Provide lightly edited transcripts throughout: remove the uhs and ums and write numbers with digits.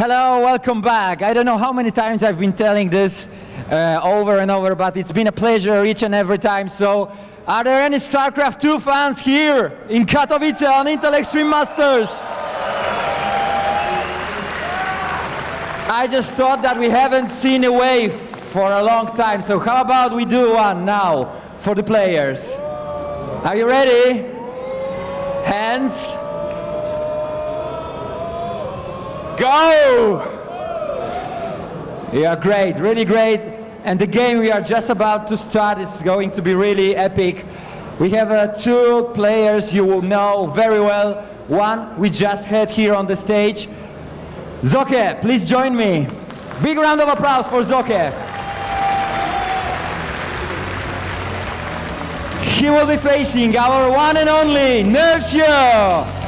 Hello, welcome back. I don't know how many times I've been telling this over and over, but it's been a pleasure each and every time. So, are there any StarCraft 2 fans here in Katowice on Intel Extreme Masters? I just thought that we haven't seen a wave for a long time, so how about we do one now for the players? Are you ready? Hands. Go! Yeah, great, really great. And the game we are just about to start is going to be really epic. We have two players you will know very well. One we just had here on the stage. Socke, please join me. Big round of applause for Socke. He will be facing our one and only Nerchio.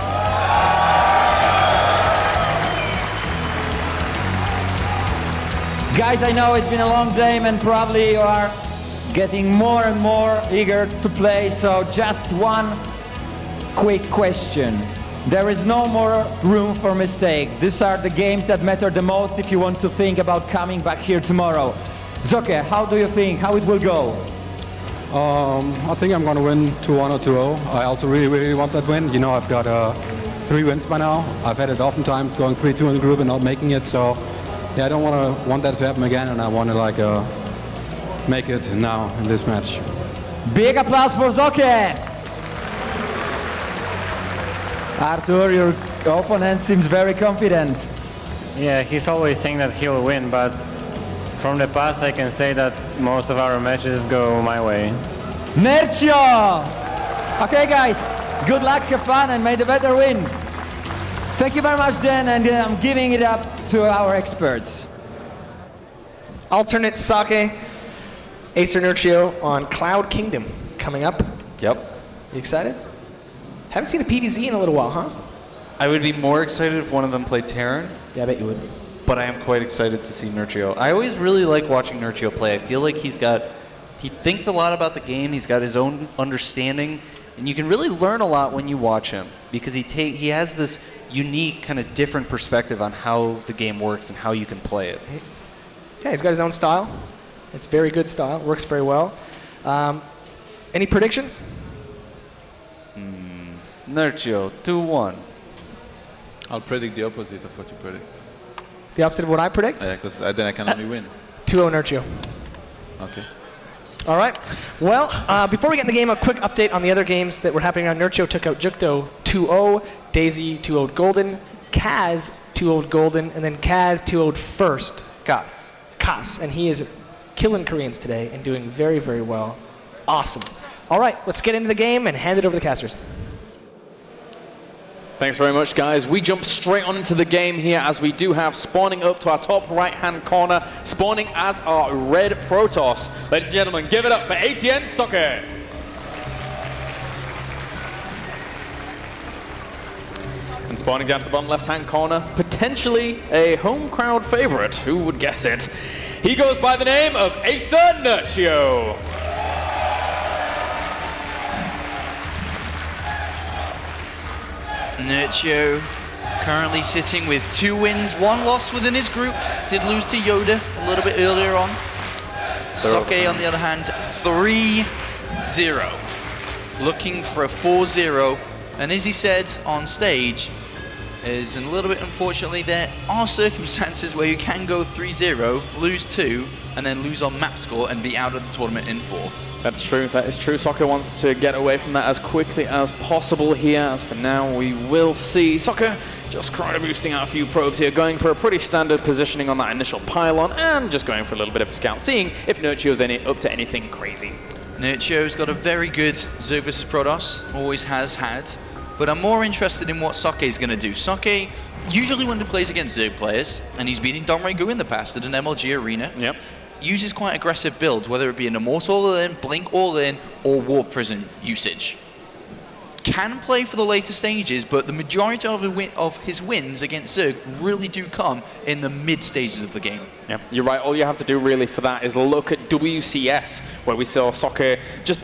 Guys, I know it's been a long day and probably you are getting more and more eager to play, so just one quick question. There is no more room for mistake. These are the games that matter the most if you want to think about coming back here tomorrow. Socke, how do you think, how it will go? I think I'm going to win 2-1 or 2-0. I also really want that win. You know, I've got 3 wins by now. I've had it oftentimes going 3-2 in the group and not making it, so yeah, I don't want that to happen again, and I want to make it now in this match. Big applause for Socke. Arthur, your opponent seems very confident. Yeah, he's always saying that he'll win, but from the past I can say that most of our matches go my way. Nerchio! Okay guys, good luck, have fun, and may the better win. Thank you very much, Dan, and I'm giving it up to our experts. Alternate Socke, Acer Nerchio on Cloud Kingdom coming up. Yep. You excited? Haven't seen a PvZ in a little while, huh? I would be more excited if one of them played Terran. Yeah, I bet you would. But I am quite excited to see Nerchio. I always really like watching Nerchio play. I feel like he thinks a lot about the game, he's got his own understanding, and you can really learn a lot when you watch him, because he has this unique, kind of different perspective on how the game works and how you can play it. Yeah, he's got his own style. It's very good style, works very well. Any predictions? Nerchio, 2-1. I'll predict the opposite of what you predict. The opposite of what I predict? Yeah, because then I can only win. 2-0 Nerchio. Okay. All right. Well, before we get in the game, a quick update on the other games that were happening around. Nerchio took out Jukto 2-0, Daisy 2-0'd Golden, Kaz 2-0'd Golden, and then Kaz 2-0'd first. Kas. And he is killing Koreans today and doing very, very well. Awesome. All right, let's get into the game and hand it over to the casters. Thanks very much, guys. We jump straight on into the game here, as we do have spawning up to our top right-hand corner, spawning as our red Protoss. Ladies and gentlemen, give it up for ATN Socke. And spawning down to the bottom left-hand corner, potentially a home crowd favorite. Who would guess it? He goes by the name of Acer Nerchio. Nerchio currently sitting with 2 wins, 1 loss within his group. Did lose to Yoda a little bit earlier on. Socke, on the other hand, 3-0. Looking for a 4-0. And as he said on stage, is a little bit unfortunately there are circumstances where you can go 3-0, lose 2, and then lose on map score and be out of the tournament in 4th. That's true, that is true. Socke wants to get away from that as quickly as possible here. As for now, we will see Socke just chrono boosting out a few probes here, going for a pretty standard positioning on that initial pylon, and just going for a little bit of a scout, seeing if Nerchio's up to anything crazy. Nerchio's got a very good Zerg vs Protoss, always has had, but I'm more interested in what Socke's going to do. Socke, usually when he plays against Zerg players, and he's beating Dom Regu in the past at an MLG arena, uses quite aggressive builds, whether it be an Immortal All-In, Blink All-In, or Warp Prison usage. Can play for the later stages, but the majority of his wins against Zerg really do come in the mid stages of the game. Yeah, you're right. All you have to do really for that is look at WCS, where we saw Socke just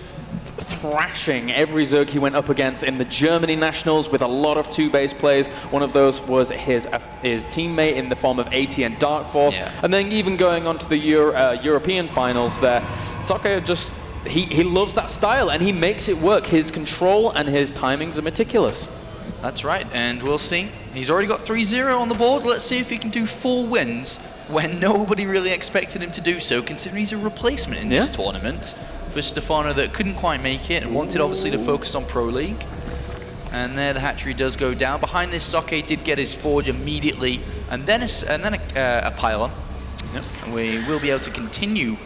trashing every Zerg he went up against in the Germany Nationals with a lot of 2-base plays. One of those was his teammate in the form of AT and Dark Force. Yeah. And then even going on to the European finals there, Socke just, he loves that style and he makes it work. His control and his timings are meticulous. That's right, and we'll see. He's already got 3-0 on the board. Let's see if he can do 4 wins when nobody really expected him to do so, considering he's a replacement in this tournament for Stefano that couldn't quite make it and wanted obviously to focus on Pro League. And there the hatchery does go down. Behind this, Socke did get his forge immediately, and then a pylon. Yep. And we will be able to continue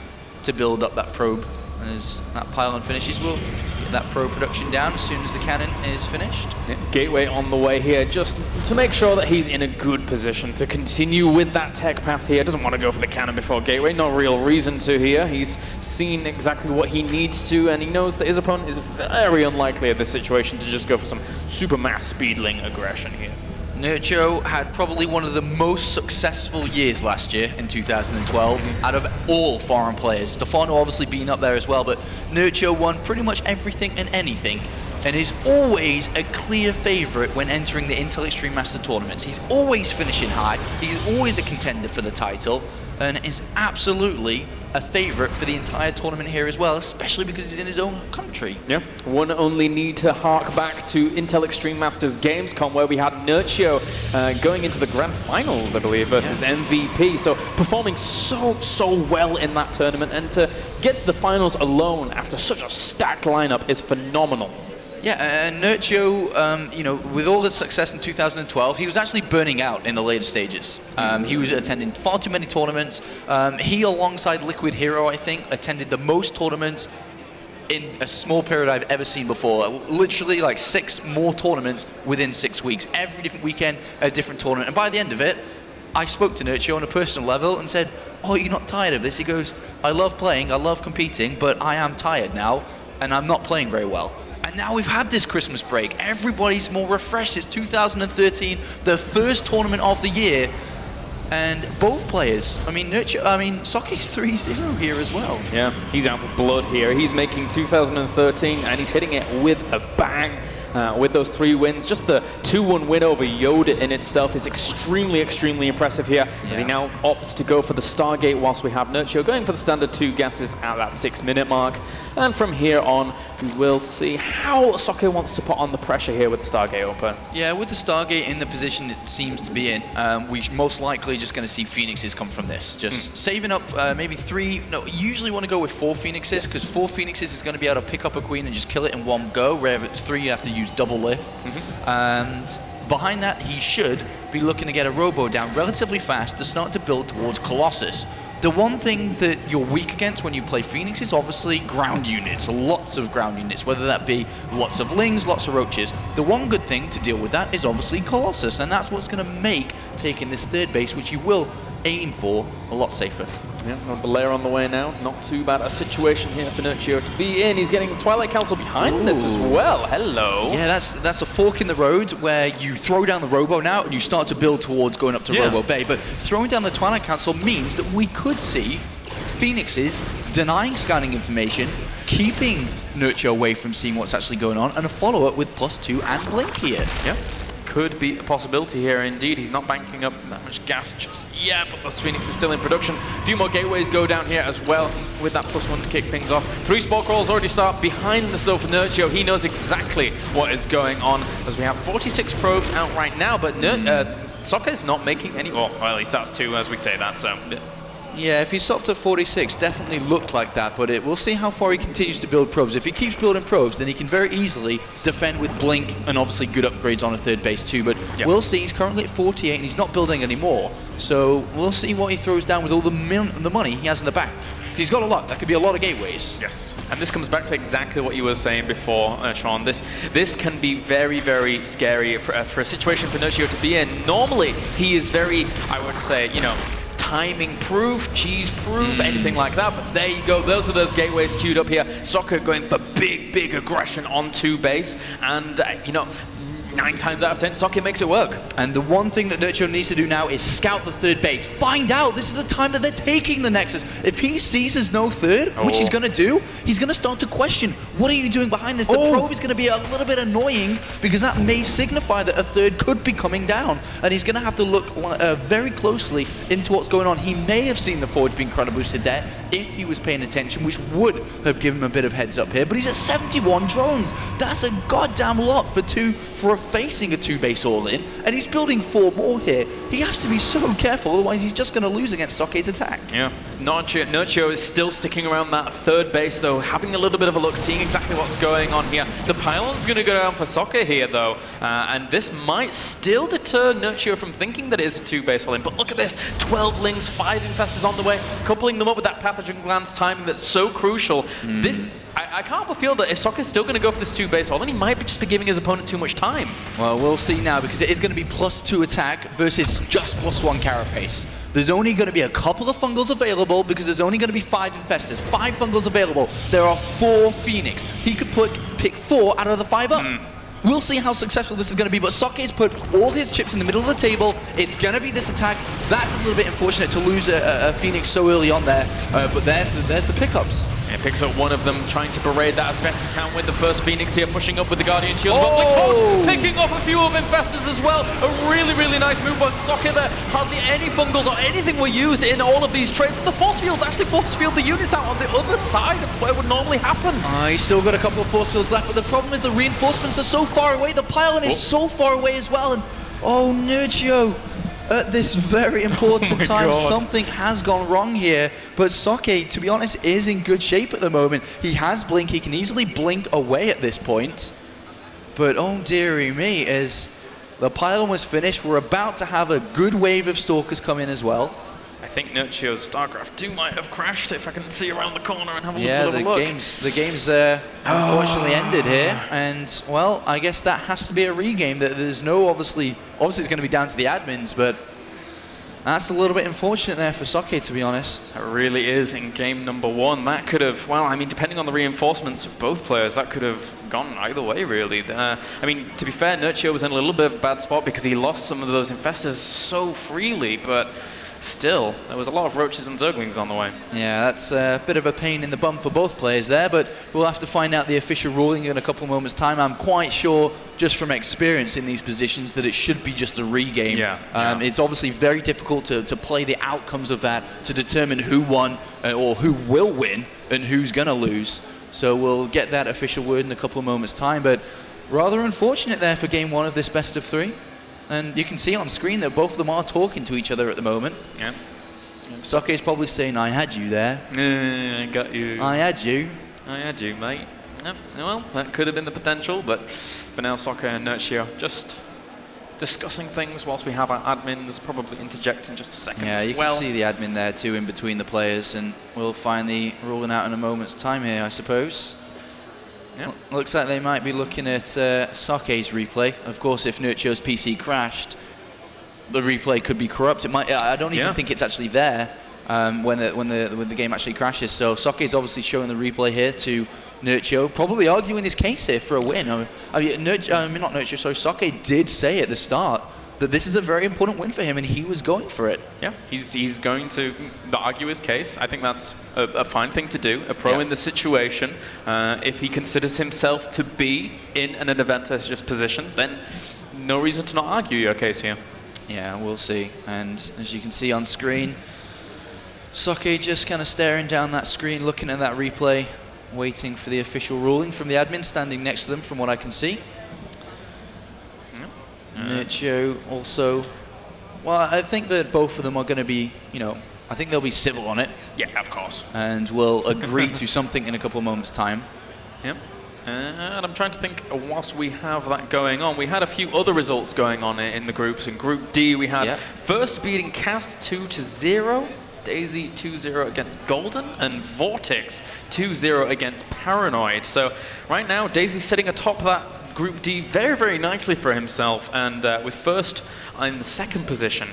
to build up that probe. As that pylon finishes, we'll get that probe production down as soon as the cannon is finished. Yeah, Gateway on the way here, just to make sure that he's in a good position to continue with that tech path here. Doesn't want to go for the cannon before Gateway, no real reason to here. He's seen exactly what he needs to, and he knows that his opponent is very unlikely in this situation to just go for some super mass speedling aggression here. Nerchio had probably one of the most successful years last year in 2012 out of all foreign players. Stefano obviously being up there as well, but Nerchio won pretty much everything and anything and is always a clear favourite when entering the Intel Extreme Master tournaments. He's always finishing high, he's always a contender for the title, and is absolutely a favourite for the entire tournament here as well, especially because he's in his own country. Yeah, one only need to hark back to Intel Extreme Masters Gamescom, where we had Nerchio going into the grand finals, I believe, versus MVP. So performing so well in that tournament, and to get to the finals alone after such a stacked lineup is phenomenal. Yeah, and Nerchio, you know, with all the success in 2012, he was actually burning out in the later stages. He was attending far too many tournaments. He, alongside Liquid Hero, I think, attended the most tournaments in a small period I've ever seen before. Literally like 6 more tournaments within 6 weeks. Every different weekend, a different tournament. And by the end of it, I spoke to Nerchio on a personal level and said, "Oh, you're not tired of this?" He goes, "I love playing, I love competing, but I am tired now, and I'm not playing very well." And now we've had this Christmas break. Everybody's more refreshed. It's 2013, the first tournament of the year. And both players, Socke's 3-0 here as well. Yeah, he's out for blood here. He's making 2013 and he's hitting it with a bang. With those 3 wins, just the 2-1 win over Yoda in itself is extremely impressive here, as he now opts to go for the Stargate, whilst we have Nerchio going for the standard 2 gases at that 6-minute mark. And from here on, we will see how Socke wants to put on the pressure here with the Stargate open. Yeah, with the Stargate in the position it seems to be in, we're most likely just going to see Phoenixes come from this. Just saving up maybe 3, no, you usually want to go with 4 Phoenixes, because 4 Phoenixes is going to be able to pick up a Queen and just kill it in one go, whereas 3 you have to use double lift. And behind that, he should be looking to get a Robo down relatively fast to start to build towards Colossus. The one thing that you're weak against when you play Phoenix is obviously ground units, lots of ground units, whether that be lots of Lings, lots of Roaches. The one good thing to deal with that is obviously Colossus, and that's what's going to make taking this 3rd base, which you will aim for, a lot safer. Yeah, the layer on the way now. Not too bad a situation here for Nerchio to be in. He's getting Twilight Council behind this as well. Hello. Yeah, that's a fork in the road where you throw down the Robo now and you start to build towards going up to Robo Bay. But throwing down the Twilight Council means that we could see Phoenixes denying scanning information, keeping Nerchio away from seeing what's actually going on, and a follow-up with +2 and Blink here. Yeah. Could be a possibility here indeed. He's not banking up that much gas just yet, but the Phoenix is still in production. A few more gateways go down here as well with that +1 to kick things off. 3 spore crawls already start behind the though for Nerchio. He knows exactly what is going on, as we have 46 probes out right now, but Socke is not making any, well, he starts 2 as we say that, so. Yeah, if he stopped at 46, definitely looked like that, but we'll see how far he continues to build probes. If he keeps building probes, then he can very easily defend with Blink and obviously good upgrades on a 3rd base too, but we'll see. He's currently at 48 and he's not building anymore, so we'll see what he throws down with all the money he has in the bank. He's got a lot. That could be a lot of gateways. Yes, and this comes back to exactly what you were saying before, Sean. This can be very scary for a situation for Nerchio to be in. Normally, he is very, I would say, you know, timing proof, cheese proof, anything like that, but there you go, those are those gateways queued up here. Socke going for big aggression on 2 base, and you know, 9 times out of 10, Socke makes it work. And the one thing that Nerchio needs to do now is scout the third base. Find out. This is the time that they're taking the Nexus. If he sees there's no third, which he's going to do, he's going to start to question, what are you doing behind this? The probe is going to be a little bit annoying because that may signify that a third could be coming down. And he's going to have to look very closely into what's going on. He may have seen the forge being chrono boosted there if he was paying attention, which would have given him a bit of heads up here. But he's at 71 drones. That's a goddamn lot for facing a 2-base all-in, and he's building 4 more here. He has to be so careful, otherwise he's just going to lose against Socke's attack. Yeah, Nerchio is still sticking around that third base, though, having a little bit of a look, seeing exactly what's going on here. The pylon's going to go down for Socke here, though, and this might still deter Nerchio from thinking that it is a 2-base all-in. But look at this, 12 Lings, 5 Infestors on the way, coupling them up with that pathogen glance timing that's so crucial. This, I can't but feel that if Socke's still going to go for this 2-base all-in, he might just be giving his opponent too much time. Well, we'll see now, because it is going to be +2 attack versus just +1 carapace. There's only going to be a couple of fungals available because there's only going to be 5 Infestors. 5 fungals available. There are 4 Phoenix. He could pick 4 out of the 5 up. We'll see how successful this is going to be, but Socke's put all his chips in the middle of the table. It's going to be this attack. That's a little bit unfortunate to lose a Phoenix so early on there, but there's the pickups. It picks up one of them, trying to berate that as best he can with the first Phoenix here, pushing up with the Guardian Shield. But picking up a few of Infestors as well. A really, really nice move by Socke there. Hardly any fungals or anything were used in all of these trades. The force fields actually force field the units out on the other side of where it would normally happen. He's still got a couple of force fields left, but the problem is the reinforcements are so far away. The pylon is so far away as well. And Nerchio, at this very important time, something has gone wrong here. But Socke, to be honest, is in good shape at the moment. He has blink. He can easily blink away at this point. But oh dearie me, as the pylon was finished, we're about to have a good wave of Stalkers come in as well. I think Nerchio's StarCraft 2 might have crashed if I can see around the corner and have a little bit of a look. The game's unfortunately ended here, and well, I guess that has to be a regame. That there's no obviously it's going to be down to the admins, but that's a little bit unfortunate there for Socke, to be honest. It really is in game number 1. That could have, well, I mean, depending on the reinforcements of both players, that could have gone either way, really. I mean, to be fair, Nerchio was in a little bit of a bad spot because he lost some of those Infestors so freely, but still, there was a lot of Roaches and Zerglings on the way. Yeah, that's a bit of a pain in the bum for both players there, but we'll have to find out the official ruling in a couple of moments' time. I'm quite sure, just from experience in these positions, that it should be just a regame. It's obviously very difficult to play the outcomes of that to determine who won or who will win and who's going to lose. So we'll get that official word in a couple of moments' time, but rather unfortunate there for game 1 of this best of 3. And you can see on screen that both of them are talking to each other at the moment. Yeah. Socke is probably saying, I had you there. I got you. I had you. I had you, mate. Yep. Well, that could have been the potential, but for now, Socke and Nerchio just discussing things whilst we have our admins probably interject in just a second. Yeah, you can see the admin there too in between the players, and we'll find the ruling out in a moment's time here, I suppose. Yep. Looks like they might be looking at Socke's replay. Of course, if Nerchio's PC crashed, the replay could be corrupt. It might. I don't even think it's actually there when the game actually crashes. So Socke's obviously showing the replay here to Nerchio, probably arguing his case here for a win. Socke did say at the start that this is a very important win for him, and he was going for it. Yeah, he's going to argue his case. I think that's a fine thing to do. A pro in the situation, if he considers himself to be in an advantageous position, then no reason to not argue your case here. Yeah, we'll see. And as you can see on screen, Socke just kind of staring down that screen, looking at that replay, waiting for the official ruling from the admin, standing next to them from what I can see. Nerchio also, well, I think that both of them are going to be, I think they'll be civil on it. Yeah, of course. And will agree to something in a couple of moments' time. Yep. And I'm trying to think, whilst we have that going on, we had a few other results going on in the groups. In Group D, we had first beating Cass 2-0, Daisy 2-0 against Golden, and Vortex 2-0 against Paranoid. So right now, Daisy's sitting atop that Group D very, very nicely for himself, and with first in the second position.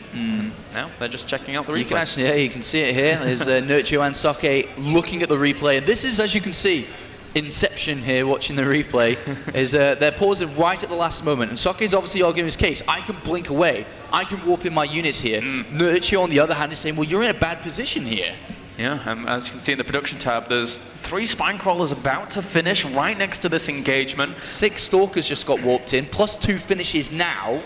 Now they're just checking out the replay. You can actually, you can see it here. There's Nerchio and Socke looking at the replay. And this is, as you can see, inception here watching the replay is they're pausing right at the last moment, and Socke is obviously arguing his case. I can blink away, I can warp in my units here. Nerchio on the other hand is saying, well, you're in a bad position here. Yeah, as you can see in the production tab, there's 3 spine crawlers about to finish right next to this engagement. 6 stalkers just got warped in, plus 2 finishes now.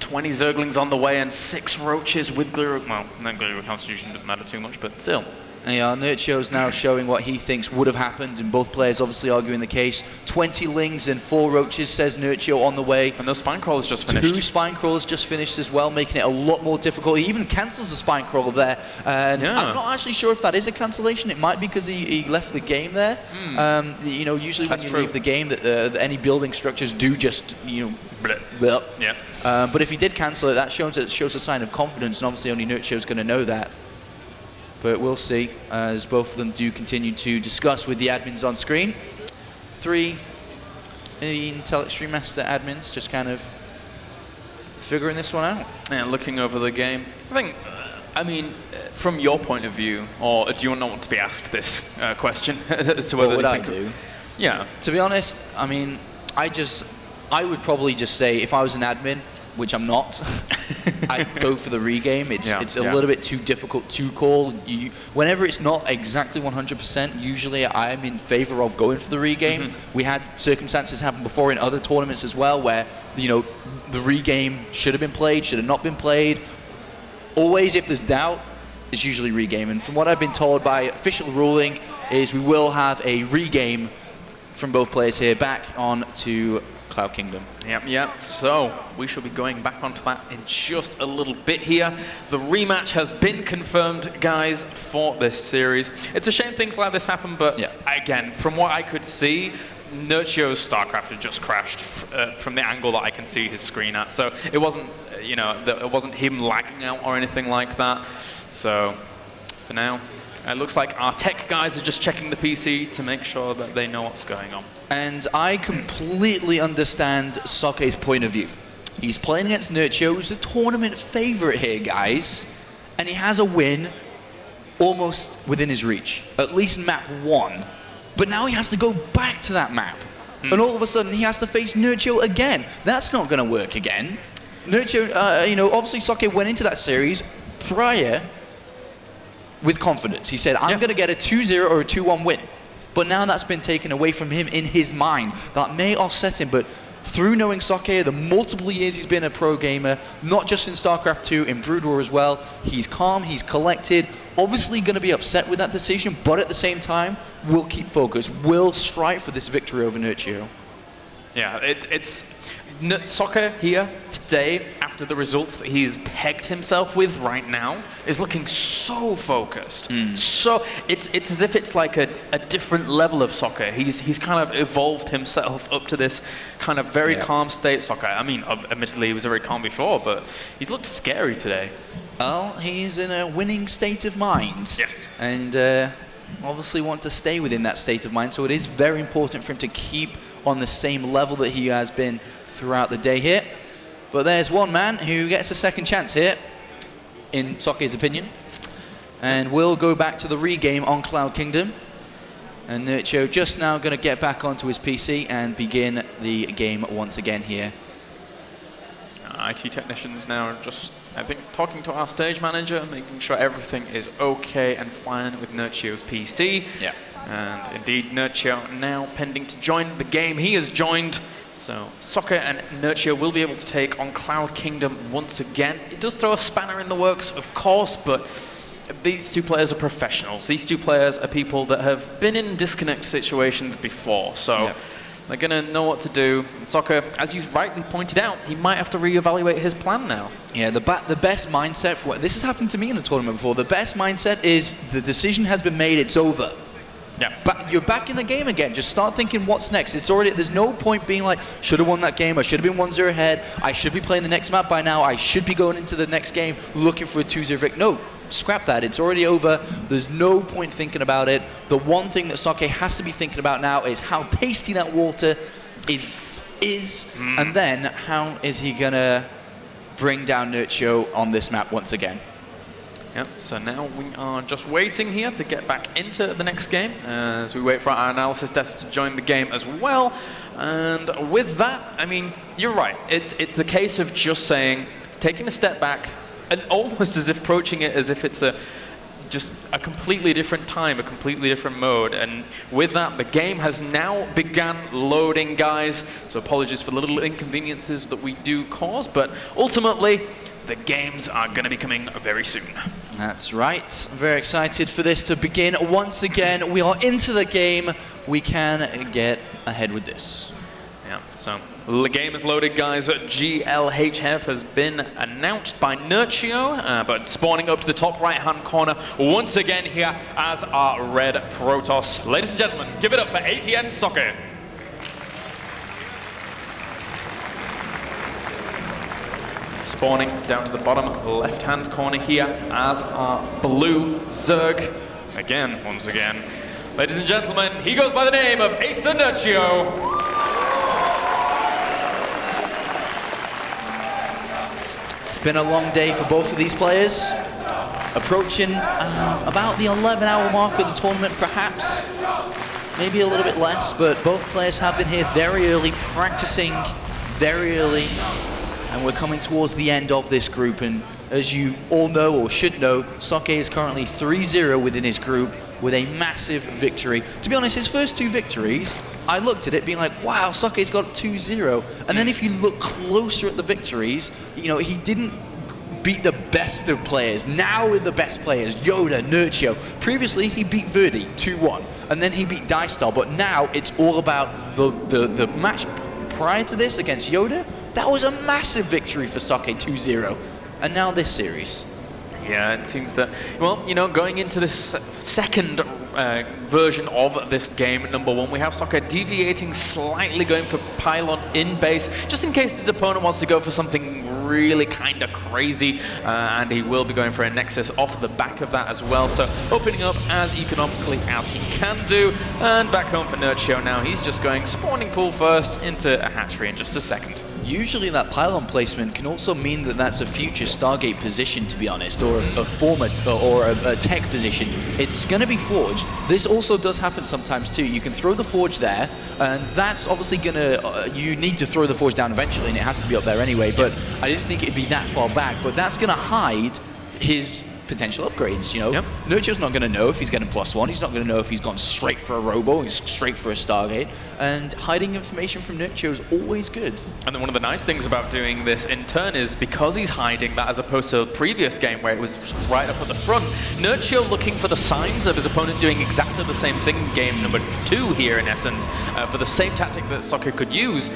20 zerglings on the way and 6 roaches with Gliro. Well, no Gliro Constitution doesn't matter too much, but still. Yeah, Nerchio's now showing what he thinks would have happened, and both players obviously arguing the case. 20 lings and 4 roaches, says Nerchio on the way. And those spine crawlers just finished. 2 spine crawlers just finished as well, making it a lot more difficult. He even cancels the spine crawler there. And I'm not actually sure if that is a cancellation. It might be because he left the game there. You know, usually when you leave the game, that any building structures do just, you know, yeah. But if he did cancel it, that shows a sign of confidence, and obviously only Nerchio's going to know that. But we'll see, as both of them do continue to discuss with the admins on screen. 3 Intel Extreme Master admins just kind of figuring this one out. Yeah, looking over the game. I think, I mean, from your point of view, or do you not want to be asked this question as to whether what would I do? Yeah. To be honest, I mean, I would probably just say, if I was an admin, which I'm not, I'd go for the regame. It's a little bit too difficult to call. Whenever it's not exactly 100%, usually I'm in favor of going for the regame. We had circumstances happen before in other tournaments as well, where, you know, the regame should have been played, should have not been played. Always, if there's doubt, it's usually regame. And from what I've been told by official ruling, is we will have a regame from both players here back on to Cloud Kingdom. Yep. So we shall be going back onto that in just a little bit here. The rematch has been confirmed, guys, for this series. It's a shame things like this happen, but again, from what I could see, Nerchio's StarCraft had just crashed from the angle that I can see his screen at. So it wasn't, you know, it wasn't him lagging out or anything like that. So for now, it looks like our tech guys are just checking the PC to make sure that they know what's going on. And I completely understand Socke's point of view. He's playing against Nerchio, who's a tournament favorite here, guys. And he has a win almost within his reach. At least map 1. But now he has to go back to that map. And all of a sudden, he has to face Nerchio again. That's not going to work again. Nerchio, you know, obviously Socke went into that series prior with confidence. He said, I'm going to get a 2-0 or a 2-1 win. But now that's been taken away from him in his mind. That may offset him, but through knowing Socke, the multiple years he's been a pro gamer, not just in StarCraft 2, in Brood War as well, he's calm, he's collected, obviously going to be upset with that decision, but at the same time, will keep focused, will strive for this victory over Nerchio. Yeah, it's Socke here today, after the results that he's pegged himself with right now, is looking so focused. So it's as if it's like a different level of Socke. He's kind of evolved himself up to this kind of very calm state. Socke, I mean, admittedly he was very calm before, but he's looked scary today. Well, he's in a winning state of mind. Yes. And obviously want to stay within that state of mind, so it is very important for him to keep on the same level that he has been throughout the day here. But there's one man who gets a second chance here, in Socke's opinion. And we'll go back to the regame on Cloud Kingdom. And Nerchio just now going to get back onto his PC and begin the game once again here. IT technicians now are just, I think, talking to our stage manager, making sure everything is okay and fine with Nerchio's PC. Yeah. And indeed, Nerchio now pending to join the game. He has joined. So Socke and Nerchio will be able to take on Cloud Kingdom once again. It does throw a spanner in the works, of course, but these two players are professionals. These two players are people that have been in disconnect situations before, so they're going to know what to do. And Socke, as you rightly pointed out, he might have to reevaluate his plan now. Yeah, the best mindset for this has happened to me in a tournament before. The best mindset is the decision has been made, it's over. Yeah. But you're back in the game again. Just start thinking what's next. It's already, there's no point being like, should have won that game, I should have been 1-0 ahead, I should be playing the next map by now, I should be going into the next game looking for a 2-0 victory. No, scrap that. It's already over. There's no point thinking about it. The one thing that Socke has to be thinking about now is how tasty that water is and then how is he gonna bring down Nerchio on this map once again. Yep, so now we are just waiting here to get back into the next game as we wait for our analysis desk to join the game as well. And with that, I mean, you're right. It's the case of just saying, taking a step back and almost as if approaching it as if it's just a completely different time, a completely different mode. And with that, the game has now begun loading, guys. So apologies for the little inconveniences that we do cause, but ultimately, the games are going to be coming very soon. That's right. I'm very excited for this to begin. Once again, we are into the game. We can get ahead with this. Yeah, so the game is loaded, guys. GLHF has been announced by Nerchio, but spawning up to the top right-hand corner once again here as our red Protoss. Ladies and gentlemen, give it up for ATN Socke. Spawning down to the bottom left-hand corner here as our blue Zerg. Again, once again. Ladies and gentlemen, he goes by the name of Asa Nerchio. It's been a long day for both of these players. Approaching about the 11-hour mark of the tournament, perhaps. Maybe a little bit less, but both players have been here very early, practicing very early. And we're coming towards the end of this group, and as you all know or should know, Socke is currently 3-0 within his group with a massive victory. To be honest, his first two victories, I looked at it being like, wow, Socke's got 2-0. And then if you look closer at the victories, you know, he didn't beat the best of players. Now with the best players, Yoda, Nerchio. Previously, he beat Verdi 2-1, and then he beat Dystar, but now it's all about the match prior to this against Yoda. That was a massive victory for Socke, 2-0. And now this series. Yeah, it seems that, well, you know, going into this second version of this game, number one, we have Socke deviating slightly, going for pylon in base, just in case his opponent wants to go for something really kind of crazy, and he will be going for a Nexus off the back of that as well, so opening up as economically as he can do. And back home for Nerchio now, he's just going spawning pool first into a hatchery in just a second. Usually that pylon placement can also mean that that's a future Stargate position, to be honest, or a former, or a tech position. It's going to be Forge. This also does happen sometimes too. You can throw the Forge there, and that's obviously going to, you need to throw the Forge down eventually, and it has to be up there anyway, but I didn't think it'd be that far back, but that's going to hide his potential upgrades, you know. Yep. Nerchio's not going to know if he's getting +1, he's not going to know if he's gone straight for a Robo, he's straight for a Stargate, and hiding information from Nerchio is always good. And then one of the nice things about doing this in turn is because he's hiding that, as opposed to the previous game where it was right up at the front, Nerchio looking for the signs of his opponent doing exactly the same thing in game number 2 here in essence, for the same tactic that Socke could use.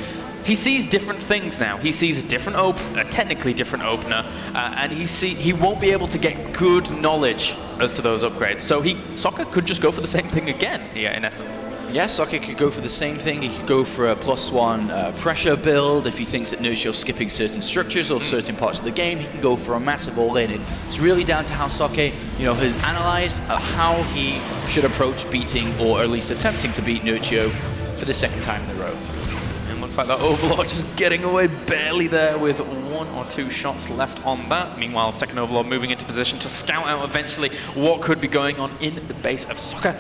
He sees different things now. He sees a different a technically different opener, and he won't be able to get good knowledge as to those upgrades. So Socke could just go for the same thing again here, in essence. Yeah, Socke could go for the same thing. He could go for a +1 pressure build if he thinks that Nerchio's skipping certain structures or certain parts of the game. He can go for a massive all-in. It's really down to how Socke, you know, has analyzed how he should approach beating, or at least attempting to beat Nerchio for the second time in a row. Looks like the Overlord just getting away barely there with 1 or 2 shots left on that. Meanwhile, second Overlord moving into position to scout out eventually what could be going on in the base of Socke.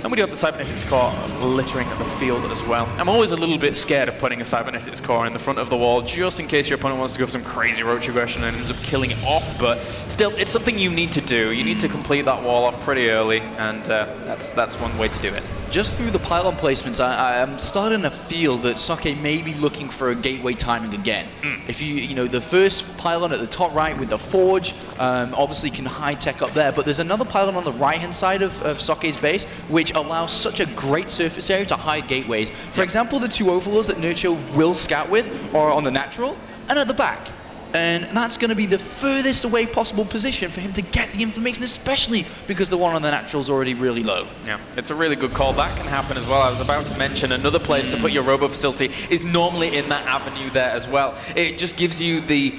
And we do have the Cybernetics Core littering the field as well. I'm always a little bit scared of putting a Cybernetics Core in the front of the wall, just in case your opponent wants to go for some crazy roach aggression and ends up killing it off, but still, it's something you need to do. You need to complete that wall off pretty early, and that's one way to do it. Just through the pylon placements, I'm starting to feel that Socke may be looking for a gateway timing again. If you know, the first pylon at the top right with the Forge, obviously can hide tech up there, but there's another pylon on the right-hand side of Socke's base, which allows such a great surface area to hide gateways. For example, the 2 Overlords that Nerchio will scout with are on the natural and at the back. And that's going to be the furthest away possible position for him to get the information, especially because the one on the natural is already really low. Yeah, it's a really good call. That can happen as well. I was about to mention another place to put your robo facility is normally in that avenue there as well. It just gives you the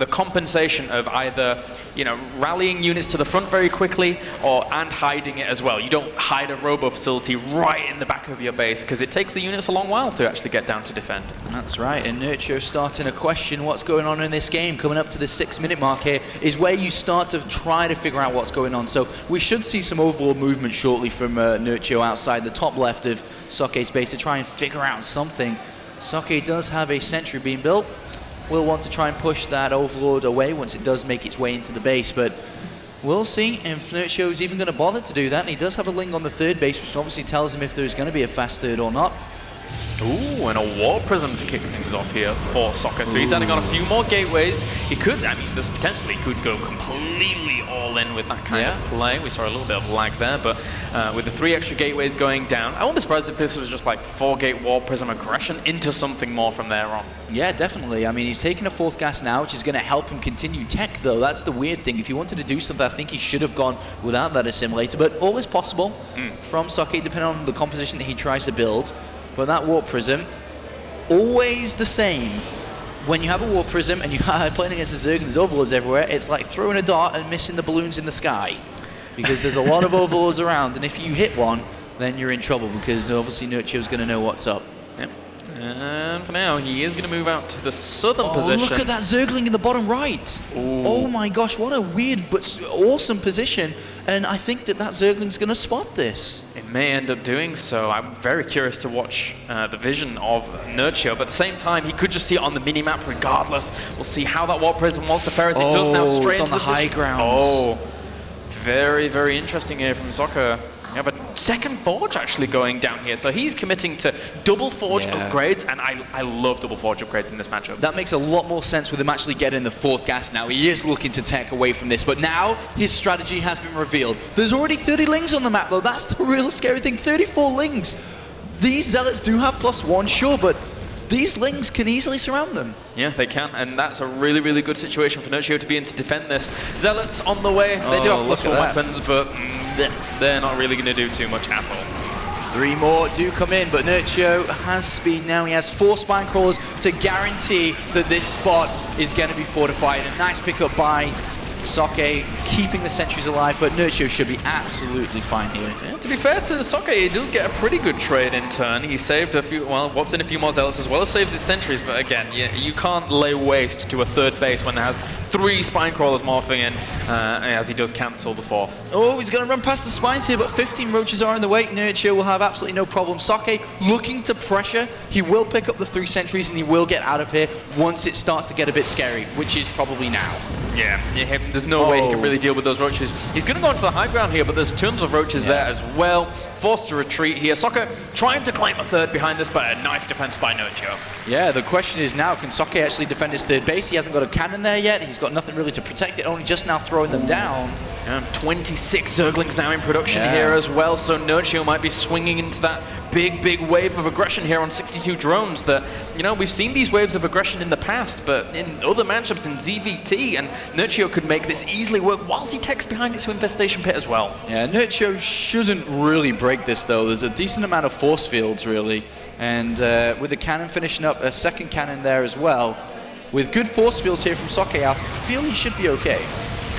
the compensation of either, you know, rallying units to the front very quickly and hiding it as well. You don't hide a robo facility right in the back of your base because it takes the units a long while to actually get down to defend. That's right, and Nerchio starting to question what's going on in this game. Coming up to the 6-minute mark here is where you start to try to figure out what's going on. So we should see some overall movement shortly from Nerchio outside the top left of Socke's base to try and figure out something. Socke does have a sentry being built. We'll want to try and push that Overlord away once it does make its way into the base, but we'll see if Nerchio is even going to bother to do that. And he does have a Ling on the third base, which obviously tells him if there's going to be a fast third or not. Ooh, and a War Prism to kick things off here for Socke. So he's adding on a few more gateways. He could, I mean, this potentially could go completely all in with that kind of play. We saw a little bit of lag there, but with the 3 extra gateways going down, I won't be surprised if this was just like 4-gate War Prism aggression into something more from there on. Yeah, definitely. I mean, he's taking a 4th gas now, which is going to help him continue tech, though. That's the weird thing. If he wanted to do something, I think he should have gone without that assimilator, but all is possible from Socke, depending on the composition that he tries to build. But that Warp Prism, always the same. When you have a Warp Prism and you are playing against the Zerg and there's Overlords everywhere, it's like throwing a dart and missing the balloons in the sky. Because there's a lot of Overlords around, and if you hit one, then you're in trouble, because obviously Nerchio's going to know what's up. Yep. And for now, he is going to move out to the southern position. Look at that Zergling in the bottom right. Ooh. Oh my gosh, what a weird but awesome position. And I think that Zergling's going to spot this. It may end up doing so. I'm very curious to watch the vision of Nerchio, but at the same time, he could just see it on the mini-map regardless. We'll see how that Warp Prism wants to fare as it does now straight it's on into the high grounds. Oh, very, very interesting here from Socke. We have a second Forge actually going down here, so he's committing to double Forge upgrades, and I love double Forge upgrades in this matchup. That makes a lot more sense with him actually getting the 4th gas now. He is looking to tech away from this, but now his strategy has been revealed. There's already 30 Lings on the map, though. That's the real scary thing. 34 Lings. These Zealots do have +1, sure, but these Lings can easily surround them. Yeah, they can, and that's a really, really good situation for Nerchio to be in to defend this. Zealots on the way. They do have +1 weapons, but they're not really going to do too much at all. 3 more do come in, but Nerchio has speed now. He has 4 Spine Crawlers to guarantee that this spot is going to be fortified. A nice pickup by Socke, keeping the sentries alive, but Nerchio should be absolutely fine here. Yeah, to be fair to Socke, he does get a pretty good trade in turn. He saved a few, well, whops in a few more Zealots as well as saves his sentries, but again, you can't lay waste to a 3rd base when it has 3 Spine Crawlers morphing in, as he does cancel the 4th. Oh, he's going to run past the Spines here, but 15 Roaches are in the way. Nerchio will have absolutely no problem. Socke looking to pressure. He will pick up the 3 sentries and he will get out of here once it starts to get a bit scary, which is probably now. Yeah, there's no way he can really deal with those Roaches. He's going to go onto the high ground here, but there's tons of Roaches there as well. Forced to retreat here. Socke trying to claim a 3rd behind this, but a nice defense by Nerchio. Yeah, the question is now, can Socke actually defend his 3rd base? He hasn't got a cannon there yet. He's got nothing really to protect it, only just now throwing them down. 26 Zerglings now in production here as well, so Nerchio might be swinging into that big wave of aggression here on 62 drones that, you know, we've seen these waves of aggression in the past, but in other matchups in ZVT, and Nerchio could make this easily work whilst he techs behind it to Infestation Pit as well. Yeah, Nerchio shouldn't really break this though. There's a decent amount of force fields really, and with the cannon finishing up, a 2nd cannon there as well, with good force fields here from Socke, I feel he should be okay.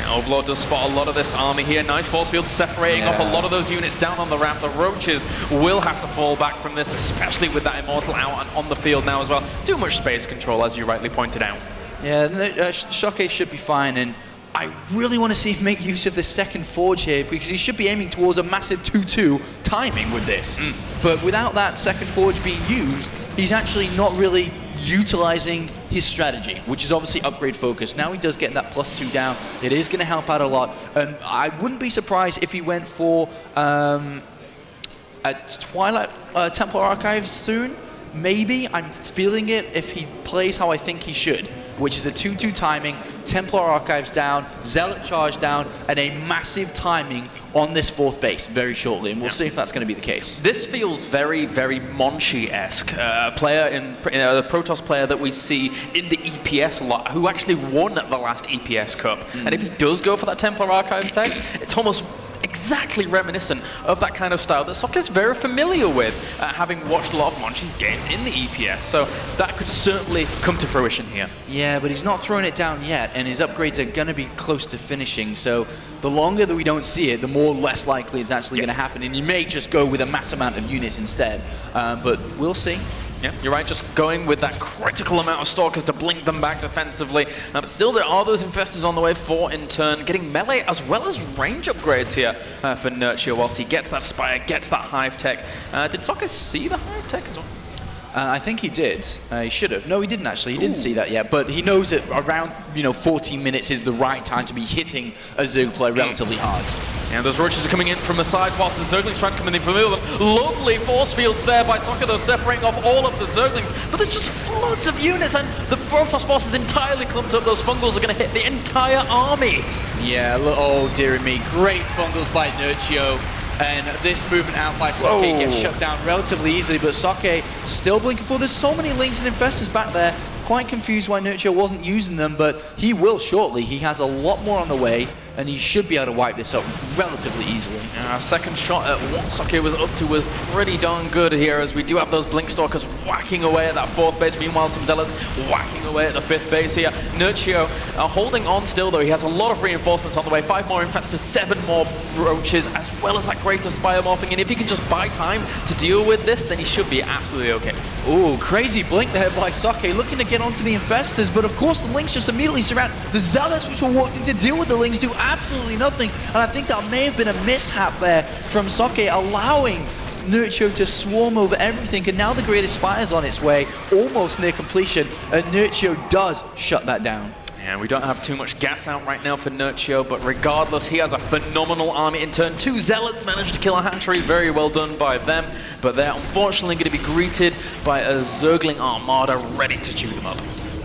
Overlord does spot a lot of this army here. Nice force field separating off a lot of those units down on the ramp. The Roaches will have to fall back from this, especially with that Immortal out and on the field now as well. Too much space control, as you rightly pointed out. Yeah, Socke should be fine, and I really want to see him make use of the 2nd Forge here, because he should be aiming towards a massive 2-2 timing with this. But without that 2nd Forge being used, he's actually not really utilizing his strategy, which is obviously upgrade focused. Now he does get that +2 down. It is going to help out a lot, and I wouldn't be surprised if he went for a Twilight Templar Archives soon. Maybe. I'm feeling it if he plays how I think he should, which is a 2-2 timing, Templar Archives down, Zealot charge down, and a massive timing on this 4th base very shortly, and we'll see if that's going to be the case. This feels very, very Monchi-esque. A player the Protoss player that we see in the EPS a lot, who actually won the last EPS Cup. And if he does go for that Templar Archives tag, it's almost exactly reminiscent of that kind of style that Socke is very familiar with, having watched a lot of Monchi's games in the EPS. So that could certainly come to fruition here. Yeah, but he's not throwing it down yet, and his upgrades are going to be close to finishing. So the longer that we don't see it, the more less likely it's actually going to happen. And you may just go with a mass amount of units instead. But we'll see. Yeah, you're right, just going with that critical amount of Stalkers to blink them back defensively. But still, there are those Infestors on the way for in turn, getting melee as well as range upgrades here for Nerchio, whilst he gets that Spire, gets that Hive Tech. Did Socke see the Hive Tech as well? I think he did. He should have. No, he didn't actually. He didn't see that yet. But he knows that around 14 minutes is the right time to be hitting a Zerg player relatively hard. And those roaches are coming in from the side whilst the Zerglings trying to come in the middle of them. Lovely force fields there by Socke, though, separating off all of the Zerglings. But there's just floods of units, and the Protoss force is entirely clumped up. Those Fungals are going to hit the entire army. Yeah, oh dear me. Great Fungals by Nerchio. And this movement out by Socke gets shut down relatively easily, but Socke still blinking for. There's so many Lings and Infestors back there. Quite confused why Nerchio wasn't using them, but he will shortly. He has a lot more on the way, and he should be able to wipe this up relatively easily. Second shot at what Socke was up to was pretty darn good here, as we do have those Blink Stalkers whacking away at that 4th base. Meanwhile, some Zealots whacking away at the 5th base here. Nerchio holding on still, though. He has a lot of reinforcements on the way. 5 more Infestors, 7 more Roaches, as well as that greater Spire morphing. And if he can just buy time to deal with this, then he should be absolutely okay. Ooh, crazy blink there by Socke, looking to get onto the Infestors, but of course the Lings just immediately surround. The Zealots, which were walked in to deal with the Lings, do absolutely nothing, and I think that may have been a mishap there from Socke, allowing Nerchio to swarm over everything, and now the Greater Spire's on its way, almost near completion, and Nerchio does shut that down. And we don't have too much gas out right now for Nerchio, but regardless, he has a phenomenal army in turn. 2 Zealots managed to kill a hatchery, very well done by them, but they're unfortunately going to be greeted by a Zergling armada ready to chew them up.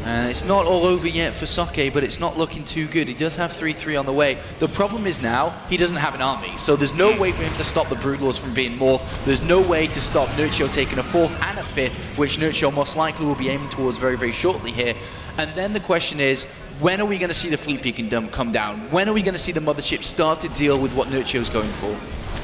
And it's not all over yet for Socke, but it's not looking too good. He does have 3-3 on the way. The problem is now, he doesn't have an army, so there's no way for him to stop the Broodlords from being morphed. There's no way to stop Nerchio taking a 4th and a 5th, which Nerchio most likely will be aiming towards very, very shortly here. And then the question is, when are we going to see the Fleet Peak and come down? When are we going to see the Mothership start to deal with what Nerchio's going for?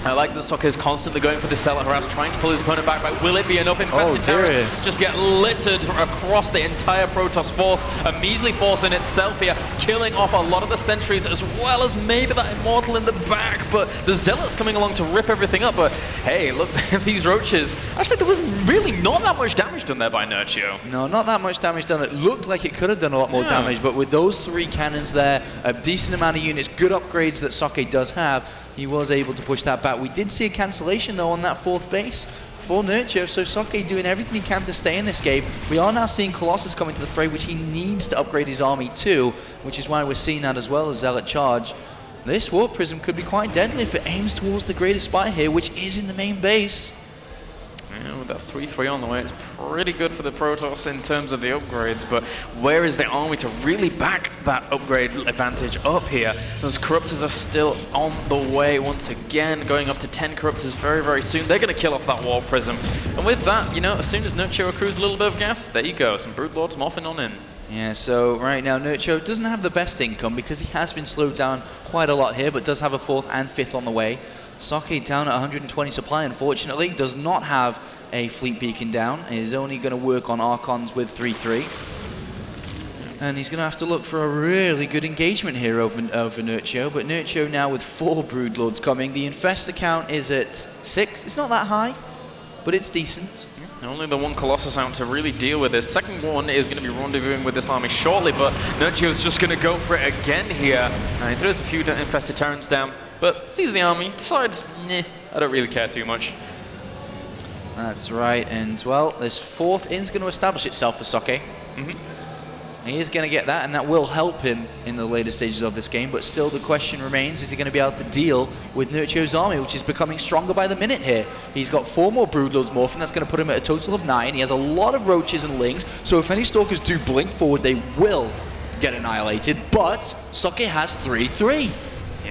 I like that Socke is constantly going for the Zealot harass, trying to pull his opponent back, but will it be enough? Infested Terrors just get littered across the entire Protoss force. A measly force in itself here, killing off a lot of the sentries, as well as maybe that Immortal in the back, but the Zealots coming along to rip everything up. But hey, look, these Roaches. Actually, there was really not that much damage done there by Nerchio. No, not that much damage done. It looked like it could have done a lot more damage, but with those 3 cannons there, a decent amount of units, good upgrades that Socke does have, he was able to push that back. We did see a cancellation, though, on that 4th base for Nerchio, so Socke doing everything he can to stay in this game. We are now seeing Colossus come into the fray, which he needs to upgrade his army too, which is why we're seeing that as well as Zealot Charge. This Warp Prism could be quite deadly if it aims towards the Greater Spire here, which is in the main base. Yeah, with that 3-3 on the way, it's pretty good for the Protoss in terms of the upgrades, but where is the army to really back that upgrade advantage up here? Those Corruptors are still on the way once again, going up to 10 Corruptors very, very soon. They're going to kill off that Wall Prism. And with that, as soon as Nerchio accrues a little bit of gas, there you go, some Broodlords morphing on in. Yeah, so right now Nerchio doesn't have the best income because he has been slowed down quite a lot here, but does have a 4th and 5th on the way. Socke down at 120 supply, unfortunately, does not have a Fleet Beacon down. Is only going to work on Archons with 3-3. And he's going to have to look for a really good engagement here over Nerchio, but Nerchio now with 4 Broodlords coming. The Infestor count is at 6. It's not that high, but it's decent. Only the 1 Colossus out to really deal with this. Second one is going to be rendezvousing with this army shortly, but Nerchio's just going to go for it again here. He throws a few Infested Terrans down, but sees the army, decides, I don't really care too much. That's right, and well, this 4th is going to establish itself for Socke. He is going to get that, and that will help him in the later stages of this game, but still the question remains, is he going to be able to deal with Nerchio's army, which is becoming stronger by the minute here. He's got 4 more Broodlords morphing, that's going to put him at a total of 9. He has a lot of Roaches and Lings, so if any Stalkers do blink forward, they will get annihilated, but Socke has 3-3.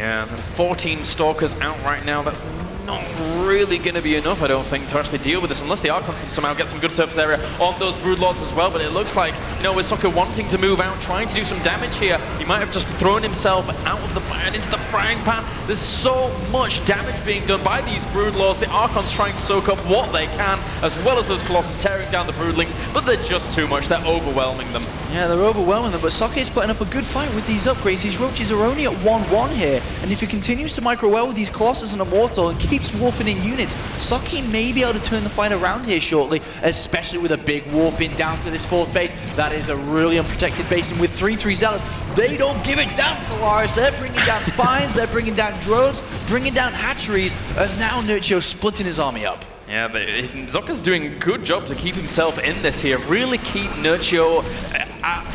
Yeah, 14 Stalkers out right now. That's not really going to be enough, I don't think, to actually deal with this, unless the Archons can somehow get some good surface area on those Broodlords as well. But it looks like, you know, with Socke wanting to move out, trying to do some damage here, he might have just thrown himself out of the fire and into the frying pan. There's so much damage being done by these Broodlords. The Archons trying to soak up what they can, as well as those Colossus tearing down the Broodlings, but they're just too much. They're overwhelming them. Yeah, they're overwhelming them, but Socke's putting up a good fight with these upgrades. These Roaches are only at 1-1 here, and if he continues to micro-well with these Colossus and Immortal and keeps warping in units, Socke may be able to turn the fight around here shortly, especially with a big warp in down to this 4th base. That is a really unprotected base, and with 3-3 Zealots, they don't give it down, Polaris. They're bringing down spines, they're bringing down drones, bringing down hatcheries, and now Nerchio splitting his army up. Yeah, but Socke's doing a good job to keep himself in this here, really keep Nerchio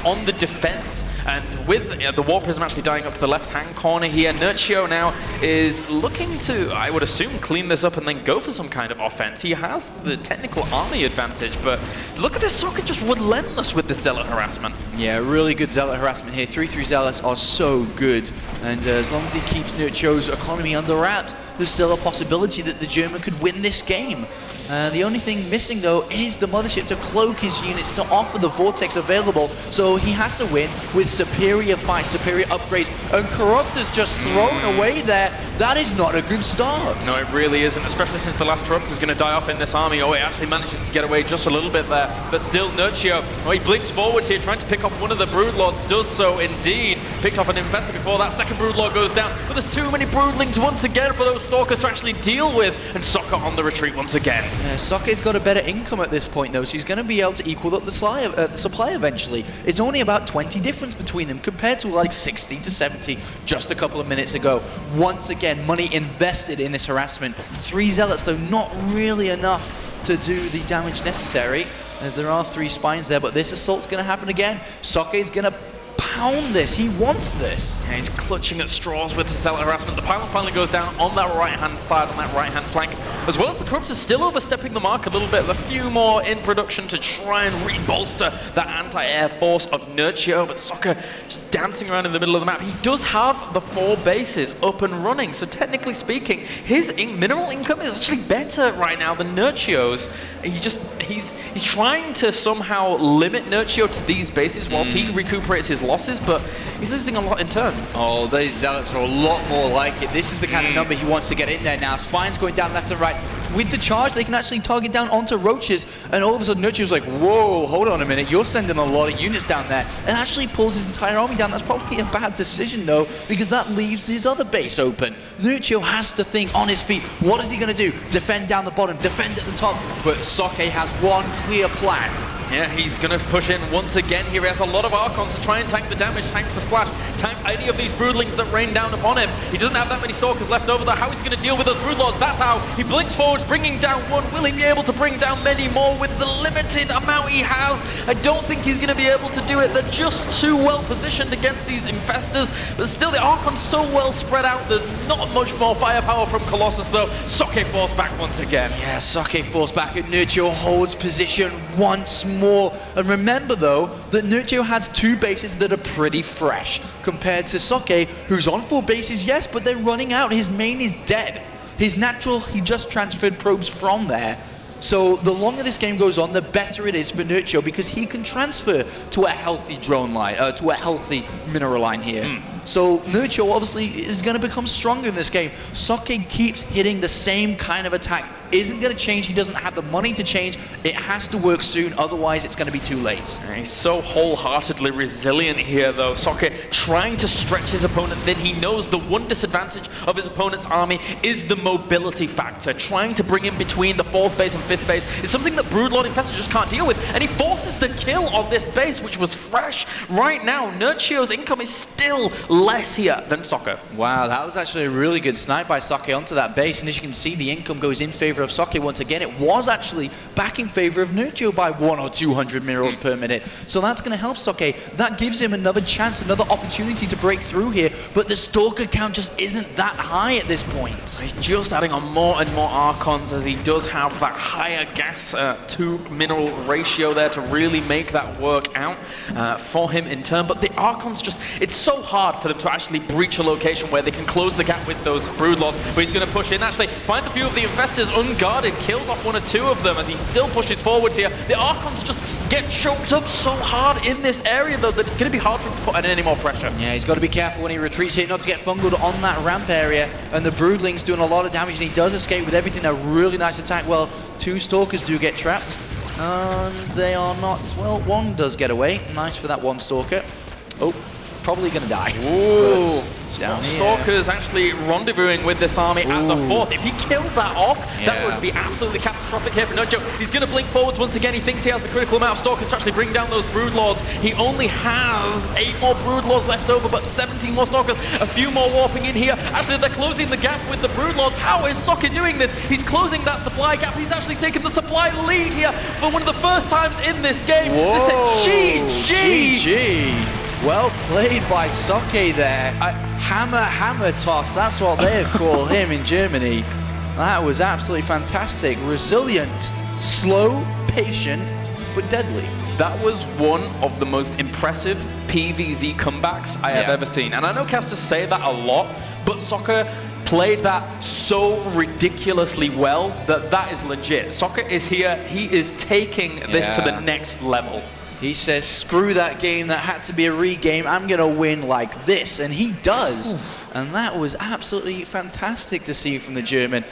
on the defense. And with the Warp Prism actually dying up to the left-hand corner here, Nerchio now is looking to, I would assume, clean this up and then go for some kind of offense. He has the technical army advantage, but look at this Socke just relentless with the Zealot harassment. Yeah, really good Zealot harassment here. 3-3 Zealots are so good, and as long as he keeps Nerchio's economy under wraps, there's still a possibility that the German could win this game. The only thing missing, though, is the Mothership to cloak his units, to offer the Vortex available, so he has to win with superior fights, superior upgrades, and Corruptor's just thrown away there. That is not a good start. No, it really isn't, especially since the last Corruptor is going to die off in this army. Oh, he actually manages to get away just a little bit there, but still Nerchio, oh, he blinks forwards here, trying to pick off one of the Broodlords, does so indeed. Picked off an Infestor before that second Broodlord goes down, but there's too many Broodlings once again for those Stalkers to actually deal with, and Socke on the retreat once again. Socke's got a better income at this point, though, so he's going to be able to equal up the supply eventually. It's only about 20 difference between them compared to like 60 to 70 just a couple of minutes ago. Once again, money invested in this harassment. 3 Zealots, though, not really enough to do the damage necessary, as there are 3 spines there, but this assault's going to happen again. Socke's going to pound this. He wants this. Yeah, he's clutching at straws with the Zealot harassment. The pylon finally goes down on that right-hand side, on that right-hand flank, as well as the Corruptor still overstepping the mark a little bit. A few more in production to try and re-bolster that anti-air force of Nerchio, but Socke just dancing around in the middle of the map. He does have the 4 bases up and running, so technically speaking, his mineral income is actually better right now than Nerchio's. He's trying to somehow limit Nerchio to these bases whilst he recuperates his losses, but he's losing a lot in turn. Oh, these Zealots are a lot more like it. This is the kind of number he wants to get in there now. Spines going down left and right. With the charge, they can actually target down onto Roaches, and all of a sudden Nerchio's like, whoa, hold on a minute, you're sending a lot of units down there, and actually pulls his entire army down. That's probably a bad decision, though, because that leaves his other base open. Nerchio has to think on his feet. What is he going to do? Defend down the bottom, defend at the top, but Socke has one clear plan. Yeah, he's going to push in once again here. He has a lot of Archons to try and tank the damage, tank the splash, tank any of these Broodlings that rain down upon him. He doesn't have that many Stalkers left over, though. How is he going to deal with those Broodlords? That's how. He blinks forwards, bringing down one. Will he be able to bring down many more with the limited amount he has? I don't think he's going to be able to do it. They're just too well positioned against these Infestors, but still the Archons so well spread out. There's not much more firepower from Colossus, though. Socke falls back once again. Yeah, Socke falls back, and Nerchio holds position once more. And remember, though, that Nerchio has 2 bases that are pretty fresh compared to Socke, who's on 4 bases, yes, but they're running out. His main is dead. His natural, he just transferred probes from there. So the longer this game goes on, the better it is for Nerchio, because he can transfer to a healthy drone line, to a healthy mineral line here. So Nerchio obviously is going to become stronger in this game. Socke keeps hitting the same kind of attack. Isn't going to change. He doesn't have the money to change. It has to work soon, otherwise it's going to be too late. He's so wholeheartedly resilient here, though. Socke trying to stretch his opponent thin. He knows the one disadvantage of his opponent's army is the mobility factor. Trying to bring him between the 4th base and 5th base is something that Broodlord Infestor just can't deal with, and he forces the kill on this base, which was fresh. Right now, Nerchio's income is still less here than Socke. Wow, that was actually a really good snipe by Socke onto that base, and as you can see, the income goes in favor of Socke once again. It was actually back in favor of Nerchio by 100 or 200 minerals per minute, so that's going to help Socke. That gives him another chance, another opportunity to break through here, but the Stalker count just isn't that high at this point. He's just adding on more and more Archons, as he does have that higher gas to mineral ratio there to really make that work out for him in turn. But the Archons just, it's so so hard for them to actually breach a location where they can close the gap with those Broodlords. But he's going to push in, actually finds a few of the Infestors unguarded, kills off 1 or 2 of them as he still pushes forwards here. The Archons just get choked up so hard in this area though that it's going to be hard for him to put in any more pressure. Yeah, he's got to be careful when he retreats here not to get fungled on that ramp area, and the Broodling's doing a lot of damage, and he does escape with everything. A really nice attack. Well, 2 Stalkers do get trapped, and they are not, well, 1 does get away. Nice for that 1 Stalker. Oh, probably going to die. Ooh. Down here. Stalker's actually rendezvousing with this army at the 4th. If he killed that off, that would be absolutely catastrophic here for Nerchio. He's going to blink forwards once again. He thinks he has the critical amount of Stalkers to actually bring down those Broodlords. He only has 8 more Broodlords left over, but 17 more Stalkers. A few more warping in here. Actually, they're closing the gap with the Broodlords. How is Socke doing this? He's closing that supply gap. He's actually taken the supply lead here for one of the first times in this game. Whoa. GG. Well played by Socke there. Hammer toss, that's what they call him in Germany. That was absolutely fantastic. Resilient, slow, patient, but deadly. That was one of the most impressive PvZ comebacks I have ever seen. And I know casters say that a lot, but Socke played that so ridiculously well that is legit. Socke is here, he is taking this to the next level. He says, screw that game, that had to be a re-game, I'm going to win like this. And he does. Ooh. And that was absolutely fantastic to see from the German.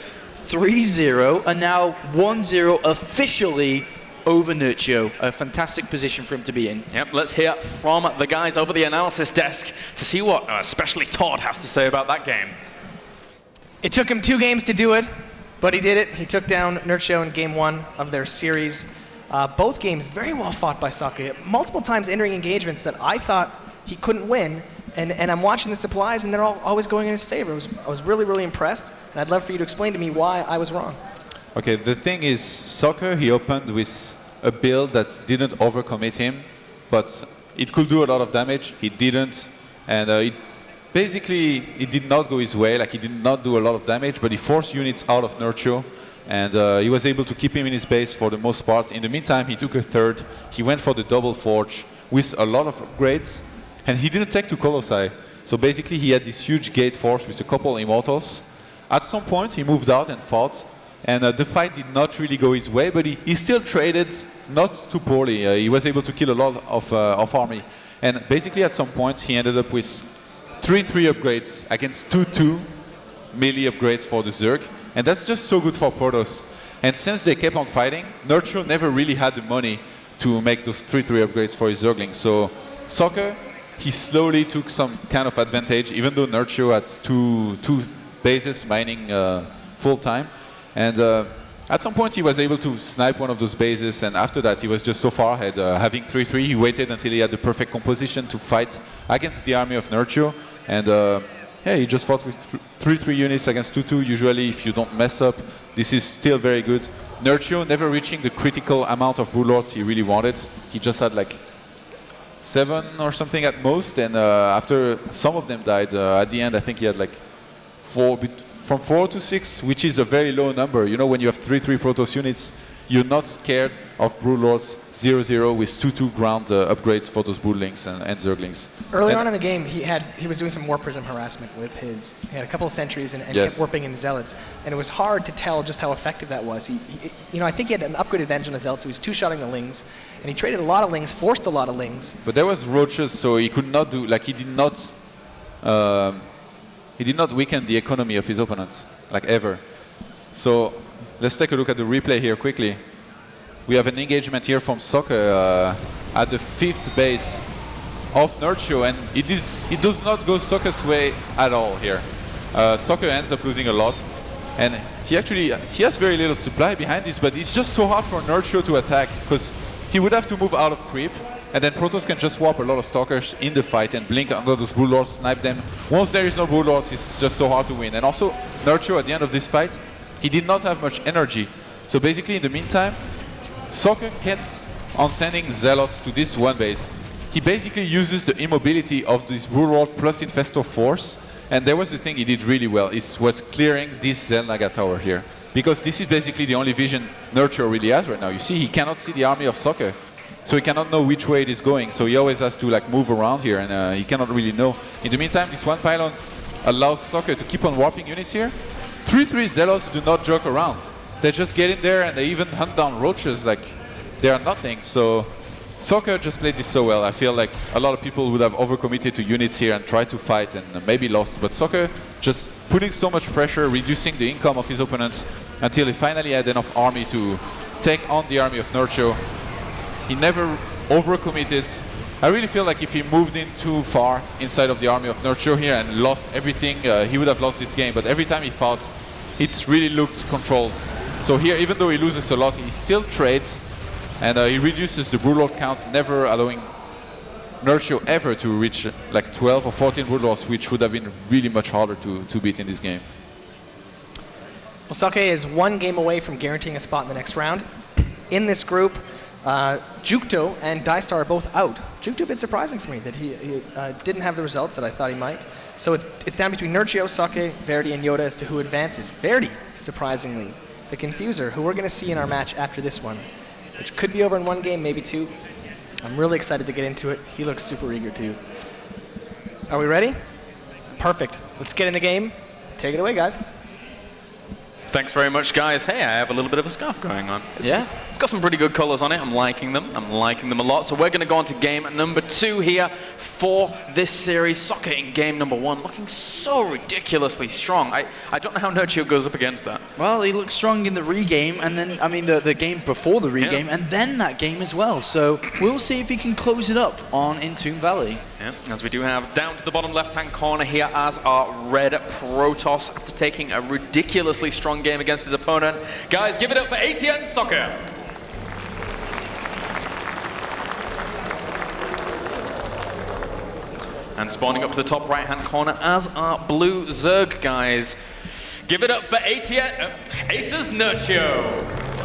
3-0, and now 1-0 officially over Nerchio. A fantastic position for him to be in. Yep, let's hear from the guys over the analysis desk to see what especially Todd has to say about that game. It took him 2 games to do it, but he did it. He took down Nerchio in game 1 of their series. Both games very well fought by Socke. Multiple times entering engagements that I thought he couldn't win, and I'm watching the supplies, and they're always going in his favor. I was really, really impressed, and I'd love for you to explain to me why I was wrong. Okay, the thing is, Socke, he opened with a build that didn't overcommit him, but it could do a lot of damage. He didn't, and it did not go his way. Like, he did not do a lot of damage, but he forced units out of Nerchio. And he was able to keep him in his base for the most part. In the meantime, he took a 3rd. He went for the double forge with a lot of upgrades, and he didn't take to Colossi. So basically, he had this huge gate force with a couple immortals. At some point, he moved out and fought, and the fight did not really go his way, but he still traded not too poorly. He was able to kill a lot of army. And basically, at some point, he ended up with 3-3 upgrades against 2-2 melee upgrades for the Zerg. And that's just so good for Protoss. And since they kept on fighting, Nerchio never really had the money to make those 3-3 upgrades for his Zerglings. So Socke, he slowly took some kind of advantage, even though Nerchio had two bases mining full time. And at some point he was able to snipe one of those bases, and after that he was just so far ahead. Having 3-3, he waited until he had the perfect composition to fight against the army of Nerchio. And yeah, he just fought with 3-3 units against 2-2. Usually, if you don't mess up, this is still very good. Nerchio never reaching the critical amount of Broodlords he really wanted. He just had like 7 or something at most, and after some of them died, at the end I think he had like from 4 to 6, which is a very low number. You know, when you have 3-3 Protoss units, you're not scared of Broodlords 0-0 with 2-2 ground upgrades for those Broodlings and Zerglings. Earlier on in the game, he was doing some Warp Prism harassment with he had a couple of sentries and kept warping in Zealots, and it was hard to tell just how effective that was. You know, I think he had an upgraded advantage on the Zealots, so he was 2-shotting the Lings, and he traded a lot of Lings, forced a lot of Lings. But there was Roaches, so he could not do, like, he did not weaken the economy of his opponents, like ever. So let's take a look at the replay here quickly. We have an engagement here from Socke at the 5th base of Nerchio, and it does not go Socke's way at all here. Socke ends up losing a lot, and he has very little supply behind this, but it's just so hard for Nerchio to attack, because he would have to move out of creep, and then Protoss can just swap a lot of Stalkers in the fight and blink under those Broodlords, snipe them. Once there is no Broodlords, it's just so hard to win. And also, Nerchio at the end of this fight, he did not have much energy. So basically, in the meantime, Socke kept on sending Zealots to this one base. He basically uses the immobility of this Broodlord plus Infestor force, and there was the thing he did really well. It was clearing this Xel'Naga tower here, because this is basically the only vision Nerchio really has right now. You see, he cannot see the army of Socke. so he cannot know which way it is going. So he always has to like move around here, and he cannot really know. In the meantime, this one pylon allows Socke to keep on warping units here. 3-3 Zealots do not joke around. They just get in there and they even hunt down roaches like they are nothing. So Socke just played this so well. I feel like a lot of people would have overcommitted to units here and tried to fight and maybe lost. But Socke just putting so much pressure, reducing the income of his opponents until he finally had enough army to take on the army of Nerchio. He never overcommitted. I really feel like if he moved in too far inside of the army of Nerchio here and lost everything, he would have lost this game. But every time he fought, it really looked controlled. So here, even though he loses a lot, he still trades, and he reduces the Broodlord count, never allowing Nerchio ever to reach like 12 or 14 Broodlords, which would have been really much harder to beat in this game. Well, Socke is one game away from guaranteeing a spot in the next round. In this group, Jukto and Dystar are both out. Jukto a bit surprising for me that he didn't have the results that I thought he might. So it's down between Nerchio, Socke, Verdi, and Yoda as to who advances. Verdi, surprisingly, the Confuser, who we're going to see in our match after this one, which could be over in one game, maybe two. I'm really excited to get into it. He looks super eager too. Are we ready? Perfect. Let's get in the game. Take it away, guys. Thanks very much, guys. Hey, I have a little bit of a scarf going on. It's got some pretty good colors on it. I'm liking them. I'm liking them a lot. So we're going to go on to game number 2 here for this series. Socke in game number 1, looking so ridiculously strong. I don't know how Nerchio goes up against that. Well, he looked strong in the regame, and then, I mean, the game before the regame, and then that game as well. So we'll see if he can close it up on Entomb Valley. Yeah, as we do have down to the bottom left-hand corner here as our red Protoss after taking a ridiculously strong game against his opponent. Guys, give it up for ATN Socke. And spawning up to the top right-hand corner as our blue Zerg guys. Give it up for ATN Aces Nerchio.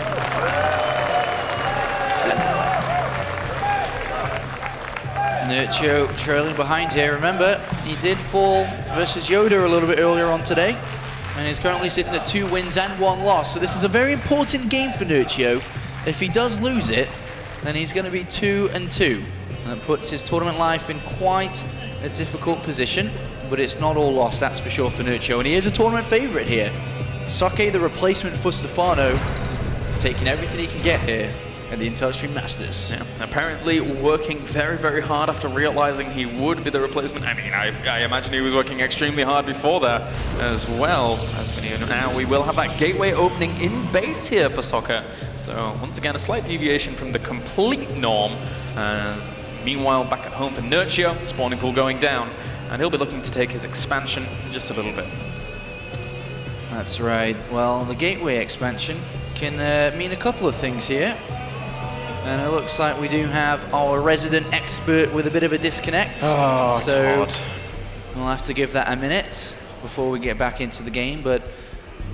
Nerchio trailing behind here. Remember, he did fall versus Yoda a little bit earlier on today, and he's currently sitting at 2 wins and 1 loss. So this is a very important game for Nerchio. If he does lose it, then he's going to be 2-2. And that puts his tournament life in quite a difficult position, but it's not all lost, that's for sure, for Nerchio. And he is a tournament favorite here. Socke, the replacement for Stefano, taking everything he can get here at the Intel Extreme Masters. Yeah, apparently working very, very hard after realizing he would be the replacement. I mean, I imagine he was working extremely hard before that as well. Now we will have that gateway opening in base here for Socke. So once again, a slight deviation from the complete norm. As meanwhile, back at home for Nerchio, spawning pool going down, and he'll be looking to take his expansion just a little bit. That's right. Well, the gateway expansion can mean a couple of things here. And it looks like we do have our resident expert with a bit of a disconnect. Oh, so Todd. we'll have to give that a minute before we get back into the game, but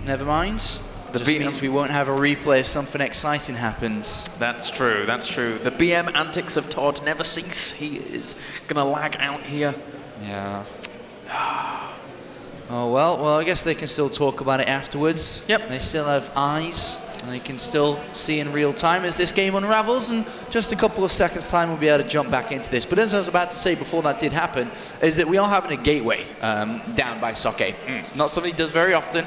never mind. That just means we won't have a replay if something exciting happens. That's true, that's true. The BM antics of Todd never cease. He is gonna lag out here. Yeah. Oh, well, I guess they can still talk about it afterwards. Yep. They still have eyes, and they can still see in real time as this game unravels, and just a couple of seconds time we'll be able to jump back into this. But as I was about to say before that did happen, is that we are having a gateway down by Socke. It's not something he does very often.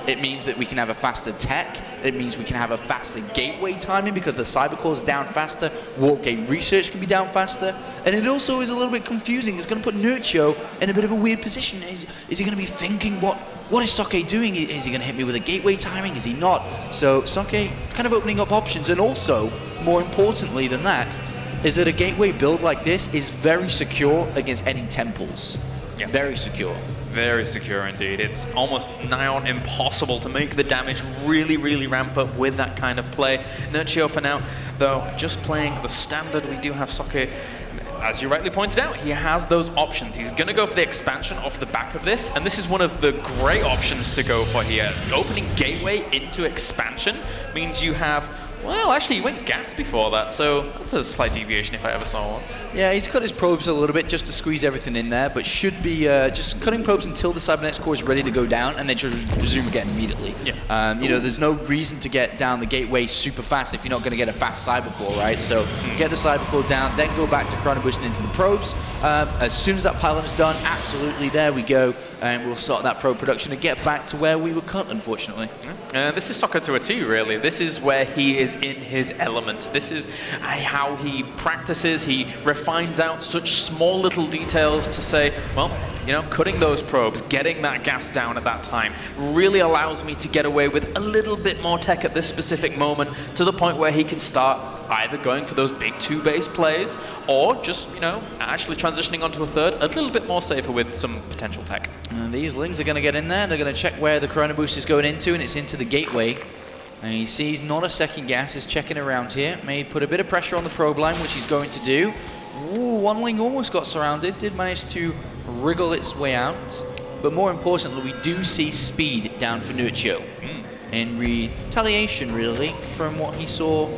It means that we can have a faster tech. It means we can have a faster gateway timing because the cybercore is down faster. Warp gate research can be down faster. And it also is a little bit confusing. It's going to put Nerchio in a bit of a weird position. Is he going to be thinking, what is Socke doing? Is he going to hit me with a gateway timing? Is he not? So Socke kind of opening up options. And also, more importantly than that, is that a gateway build like this is very secure against any temples. Yeah. Very secure. Very secure indeed. It's almost nigh on impossible to make the damage really, really ramp up with that kind of play. Nerchio for now, though, just playing the standard. We do have Socke, as you rightly pointed out, he has those options. He's going to go for the expansion off the back of this, and this is one of the great options to go for here. Opening gateway into expansion means you have Well, actually, he went gas before that, so that's a slight deviation if I ever saw one. Yeah, he's cut his probes a little bit just to squeeze everything in there, but should be just cutting probes until the cybernetics core is ready to go down, and then just resume again immediately. Yeah. You know, there's no reason to get down the gateway super fast if you're not going to get a fast cyber core, right? So get the cyber core down, then go back to chrono boosting into the probes. As soon as that pylon is done, absolutely, there we go, and we'll start that probe production and get back to where we were cut, unfortunately. This is Socke to a T, really. This is where he is in his element. This is how he practices. He refines out such small little details to say, well, you know, cutting those probes, getting that gas down at that time really allows me to get away with a little bit more tech at this specific moment, to the point where he can start either going for those big 2-base plays or just, you know, actually transitioning onto a third a little bit more safer with some potential tech. And these Lings are going to get in there. They're going to check where the chrono boost is going into, and it's into the gateway. And he sees not a second gas, is checking around here. May put a bit of pressure on the probe line, which he's going to do. Ooh, one Ling almost got surrounded, did manage to wriggle its way out. But more importantly, we do see speed down for Nerchio. In retaliation, really, from what he saw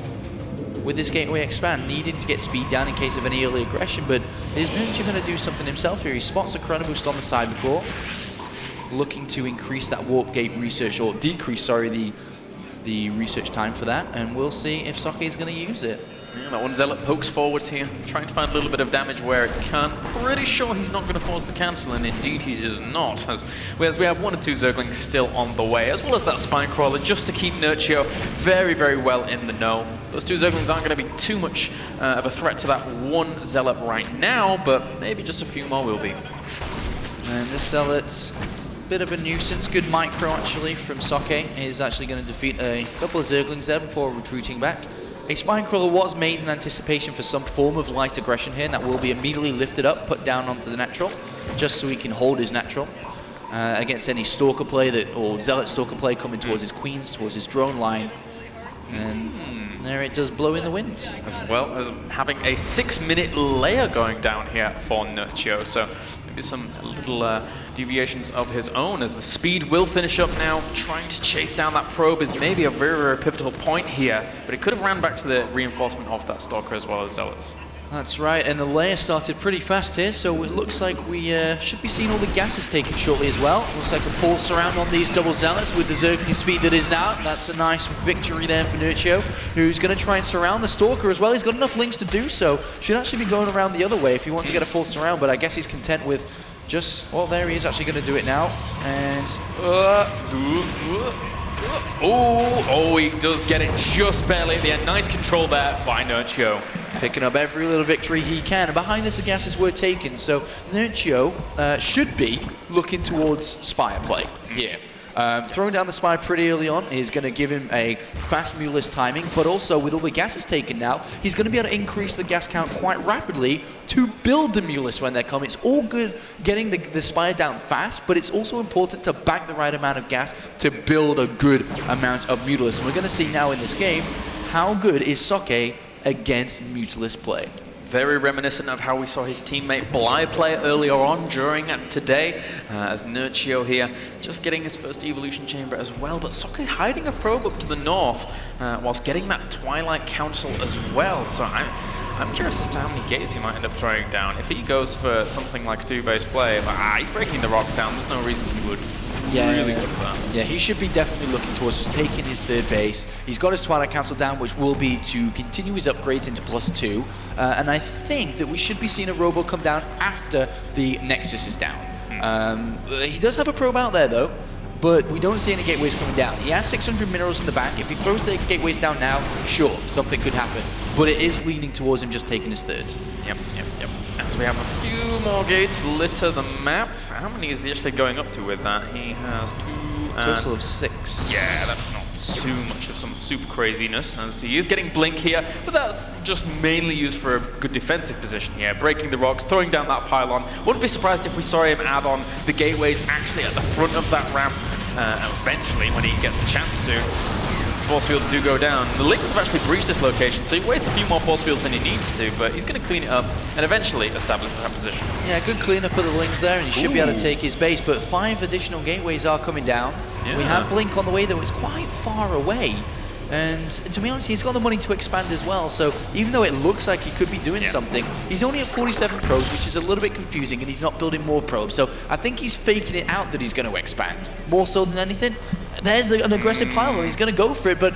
with this gateway expand, needing to get speed down in case of any early aggression. But is Nerchio going to do something himself here? He spots a chrono boost on the cyber core, looking to increase that warp gate research, or decrease, sorry, the research time for that, and we'll see if Socke is going to use it. Yeah, that one Zealot pokes forwards here, trying to find a little bit of damage where it can. Pretty sure he's not going to force the cancel, and indeed he is not. Whereas we have 1 or 2 Zerglings still on the way, as well as that Spine Crawler, just to keep Nerchio very, very well in the know. Those 2 Zerglings aren't going to be too much of a threat to that 1 Zealot right now, but maybe just a few more will be. And this Zealot's bit of a nuisance. Good micro, actually, from Socke. Is actually going to defeat a couple of Zerglings there before retreating back. A Spine Crawler was made in anticipation for some form of light aggression here, and that will be immediately lifted up, put down onto the natural, just so he can hold his natural against any Stalker play or Zealot Stalker play coming towards his Queens, towards his drone line. And there it does blow in the wind. As well as having a 6-minute layer going down here for Nerchio, so maybe some little deviations of his own, as the speed will finish up now. Trying to chase down that probe is maybe a very, very pivotal point here, but it could have ran back to the reinforcement of that Stalker as well as Zealots. That's right, and the layer started pretty fast here, so it looks like we should be seeing all the gases taken shortly as well. Looks like a full surround on these double Zealots with the Zergling speed that is now. That's a nice victory there for Nerchio, who's going to try and surround the Stalker as well. He's got enough Lings to do so. Should actually be going around the other way if he wants to get a full surround, but I guess he's content with just, well, there he is actually going to do it now. And oh, he does get it just barely at the end. Nice control there by Nerchio. picking up every little victory he can. And behind this, the gases were taken. So Nerchio should be looking towards Spire play here. Throwing down the Spire pretty early on is going to give him a fast Mulus timing, but also with all the gases taken now, he's going to be able to increase the gas count quite rapidly to build the Mulus when they come. It's all good getting the Spire down fast, but it's also important to bank the right amount of gas to build a good amount of Mulus. And we're going to see now in this game, how good is Socke against Mulus play. Very reminiscent of how we saw his teammate Bly play earlier on during today, as Nerchio here just getting his first evolution chamber as well, but Socke hiding a probe up to the north whilst getting that Twilight Council as well. So I'm curious as to how many gates he might end up throwing down. If he goes for something like 2-base play, but, he's breaking the rocks down, there's no reason he would. Really good for that. Yeah, he should be definitely looking towards just taking his third base. He's got his Twilight Council down, which will be to continue his upgrades into +2. And I think that we should be seeing a Robo come down after the Nexus is down. He does have a probe out there, though, but we don't see any gateways coming down. He has 600 minerals in the bank. If he throws the gateways down now, sure, something could happen. But it is leaning towards him just taking his third. Yep. As we have a few more gates litter the map. How many is he actually going up to with that? He has 2 total of 6. Yeah, that's not too much of some super craziness, as he is getting Blink here, but that's just mainly used for a good defensive position here, breaking the rocks, throwing down that pylon. Wouldn't be surprised if we saw him add on the gateways actually at the front of that ramp eventually when he gets the chance to. Force fields do go down. The Lynx have actually breached this location, so he wastes a few more force fields than he needs to, but he's going to clean it up and eventually establish that position. Yeah, good cleanup of the Lynx there, and he should be able to take his base, but 5 additional gateways are coming down. Yeah. We have Blink on the way, though it's quite far away. And to be honest, he's got the money to expand as well. So even though it looks like he could be doing something, he's only at 47 probes, which is a little bit confusing, and he's not building more probes. So I think he's faking it out that he's going to expand, more so than anything. There's an aggressive pylon, he's going to go for it, but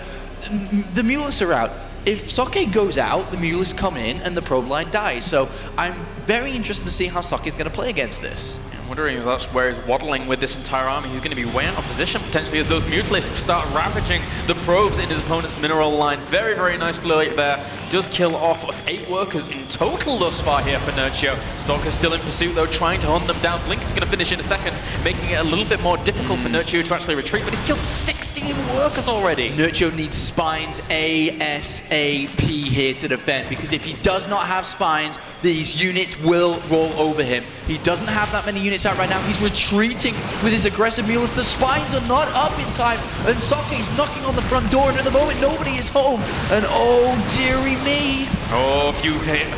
the Mulists are out. If Socke goes out, the Mulists come in, and the probe line dies. So I'm very interested to see how Socke is going to play against this. I'm wondering where he's waddling with this entire army. He's going to be way out of position potentially as those Mutalisks start ravaging the probes in his opponent's mineral line. Very, very nice play there. Does kill off 8 workers in total thus far here for Nerchio. Stalker's still in pursuit though, trying to hunt them down. Blink is going to finish in a second, making it a little bit more difficult for Nerchio to actually retreat, but he's killed 16 workers already. Nerchio needs spines ASAP here to defend, because if he does not have spines, these units will roll over him. He doesn't have that many units out right now. He's retreating with his aggressive Mulus. The spines are not up in time, and Socke's knocking on the front door, and at the moment nobody is home. And oh dearie me. Oh, a few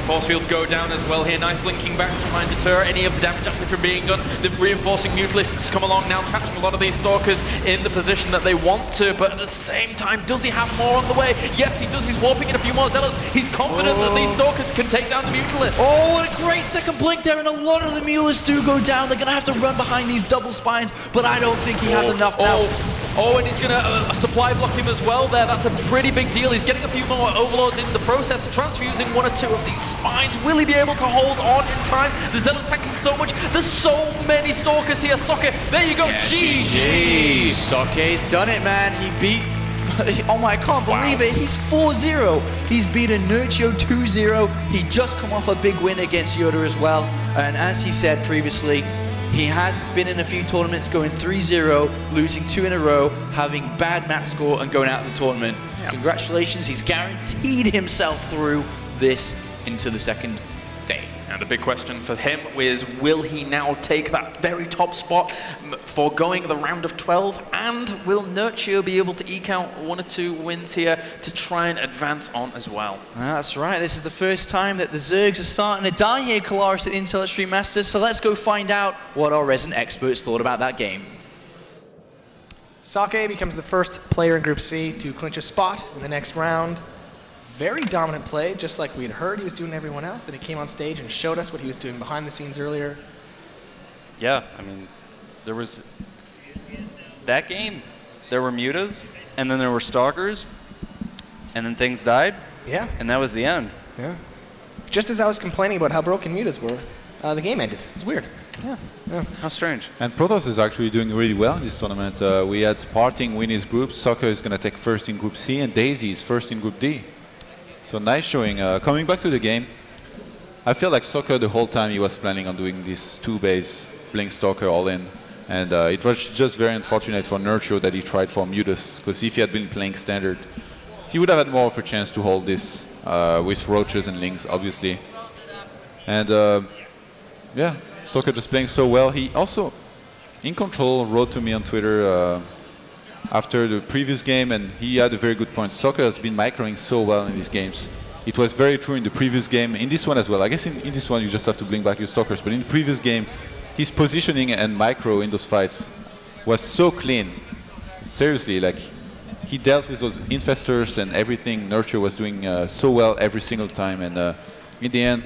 force fields go down as well here. Nice blinking back to try and deter any of the damage actually from being done. The reinforcing Mutalisks come along now, catching a lot of these Stalkers in the position that they want to, but at the same time, does he have more on the way? Yes, he does. He's warping in a few more Zealots. He's confident that these Stalkers can take down the Mutalisks. Oh, what a great second blink there, and a lot of the Mulists do go down. They're going to have to run behind these double spines, but I don't think he has enough now. Oh, and he's going to supply block him as well there. That's a pretty big deal. He's getting a few more overlords in the process, transfusing 1 or 2 of these spines. Will he be able to hold on in time? The Zealots tanking so much. There's so many Stalkers here. Socke, there you go. Yeah, GG. Socke's done it, man. He beat... Oh my, I can't believe it. He's 4-0. He's beaten Nerchio 2-0. He just come off a big win against Yoda as well. And as he said previously, he has been in a few tournaments going 3-0, losing 2 in a row, having bad match score and going out of the tournament. Yeah. Congratulations, he's guaranteed himself through this into the second day. And the big question for him is, will he now take that very top spot for going the round of 12? And will Nerchio be able to eke out 1 or 2 wins here to try and advance on as well? That's right. This is the first time that the Zergs are starting to die here, Kalaris, at the Intel Extreme Masters. So let's go find out what our resident experts thought about that game. Socke becomes the first player in Group C to clinch a spot in the next round. Very dominant play, just like we had heard he was doing everyone else, and he came on stage and showed us what he was doing behind the scenes earlier. Yeah, I mean, there was that game, there were mutas, and then there were stalkers, and then things died. Yeah. And that was the end. Yeah. Just as I was complaining about how broken mutas were, the game ended. It's weird. Yeah. How strange. And Protoss is actually doing really well in this tournament. We had Parting win his group, Socke is going to take first in Group C, and Daisy is first in Group D. So nice showing. Coming back to the game, I feel like Socke the whole time he was planning on doing this 2-base Blink Stalker all in. And it was just very unfortunate for Nerchio that he tried for Mutus, because if he had been playing standard, he would have had more of a chance to hold this with Roaches and Lings, obviously. And yeah, Socke just playing so well. He also, in control, wrote to me on Twitter after the previous game, and he had a very good point. Socke has been microing so well in these games. It was very true in the previous game, in this one as well. I guess in this one you just have to blink back your Stalkers, but in the previous game, his positioning and micro in those fights was so clean. Seriously, like, he dealt with those infestors and everything. Nerchio was doing so well every single time, and in the end,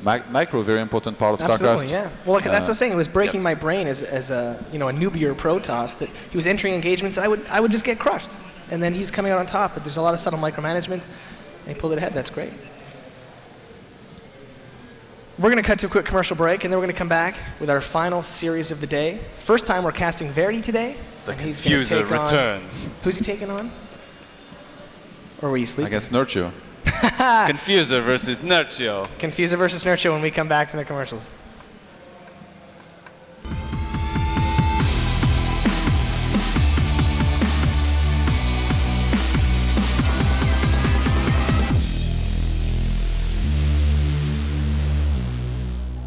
micro, very important part of StarCraft. Absolutely, yeah. Well, like, that's what I'm saying. It was breaking my brain as a a newbie or Protoss that he was entering engagements and I would just get crushed. And then he's coming out on top, but there's a lot of subtle micromanagement, and he pulled it ahead. That's great. We're going to cut to a quick commercial break, and then we're going to come back with our final series of the day. First time we're casting Verity today. The Confuser returns. Who's he taking on? Or were you sleeping? Against Nerchio. Confuser versus Nerchio. Confuser versus Nerchio when we come back from the commercials.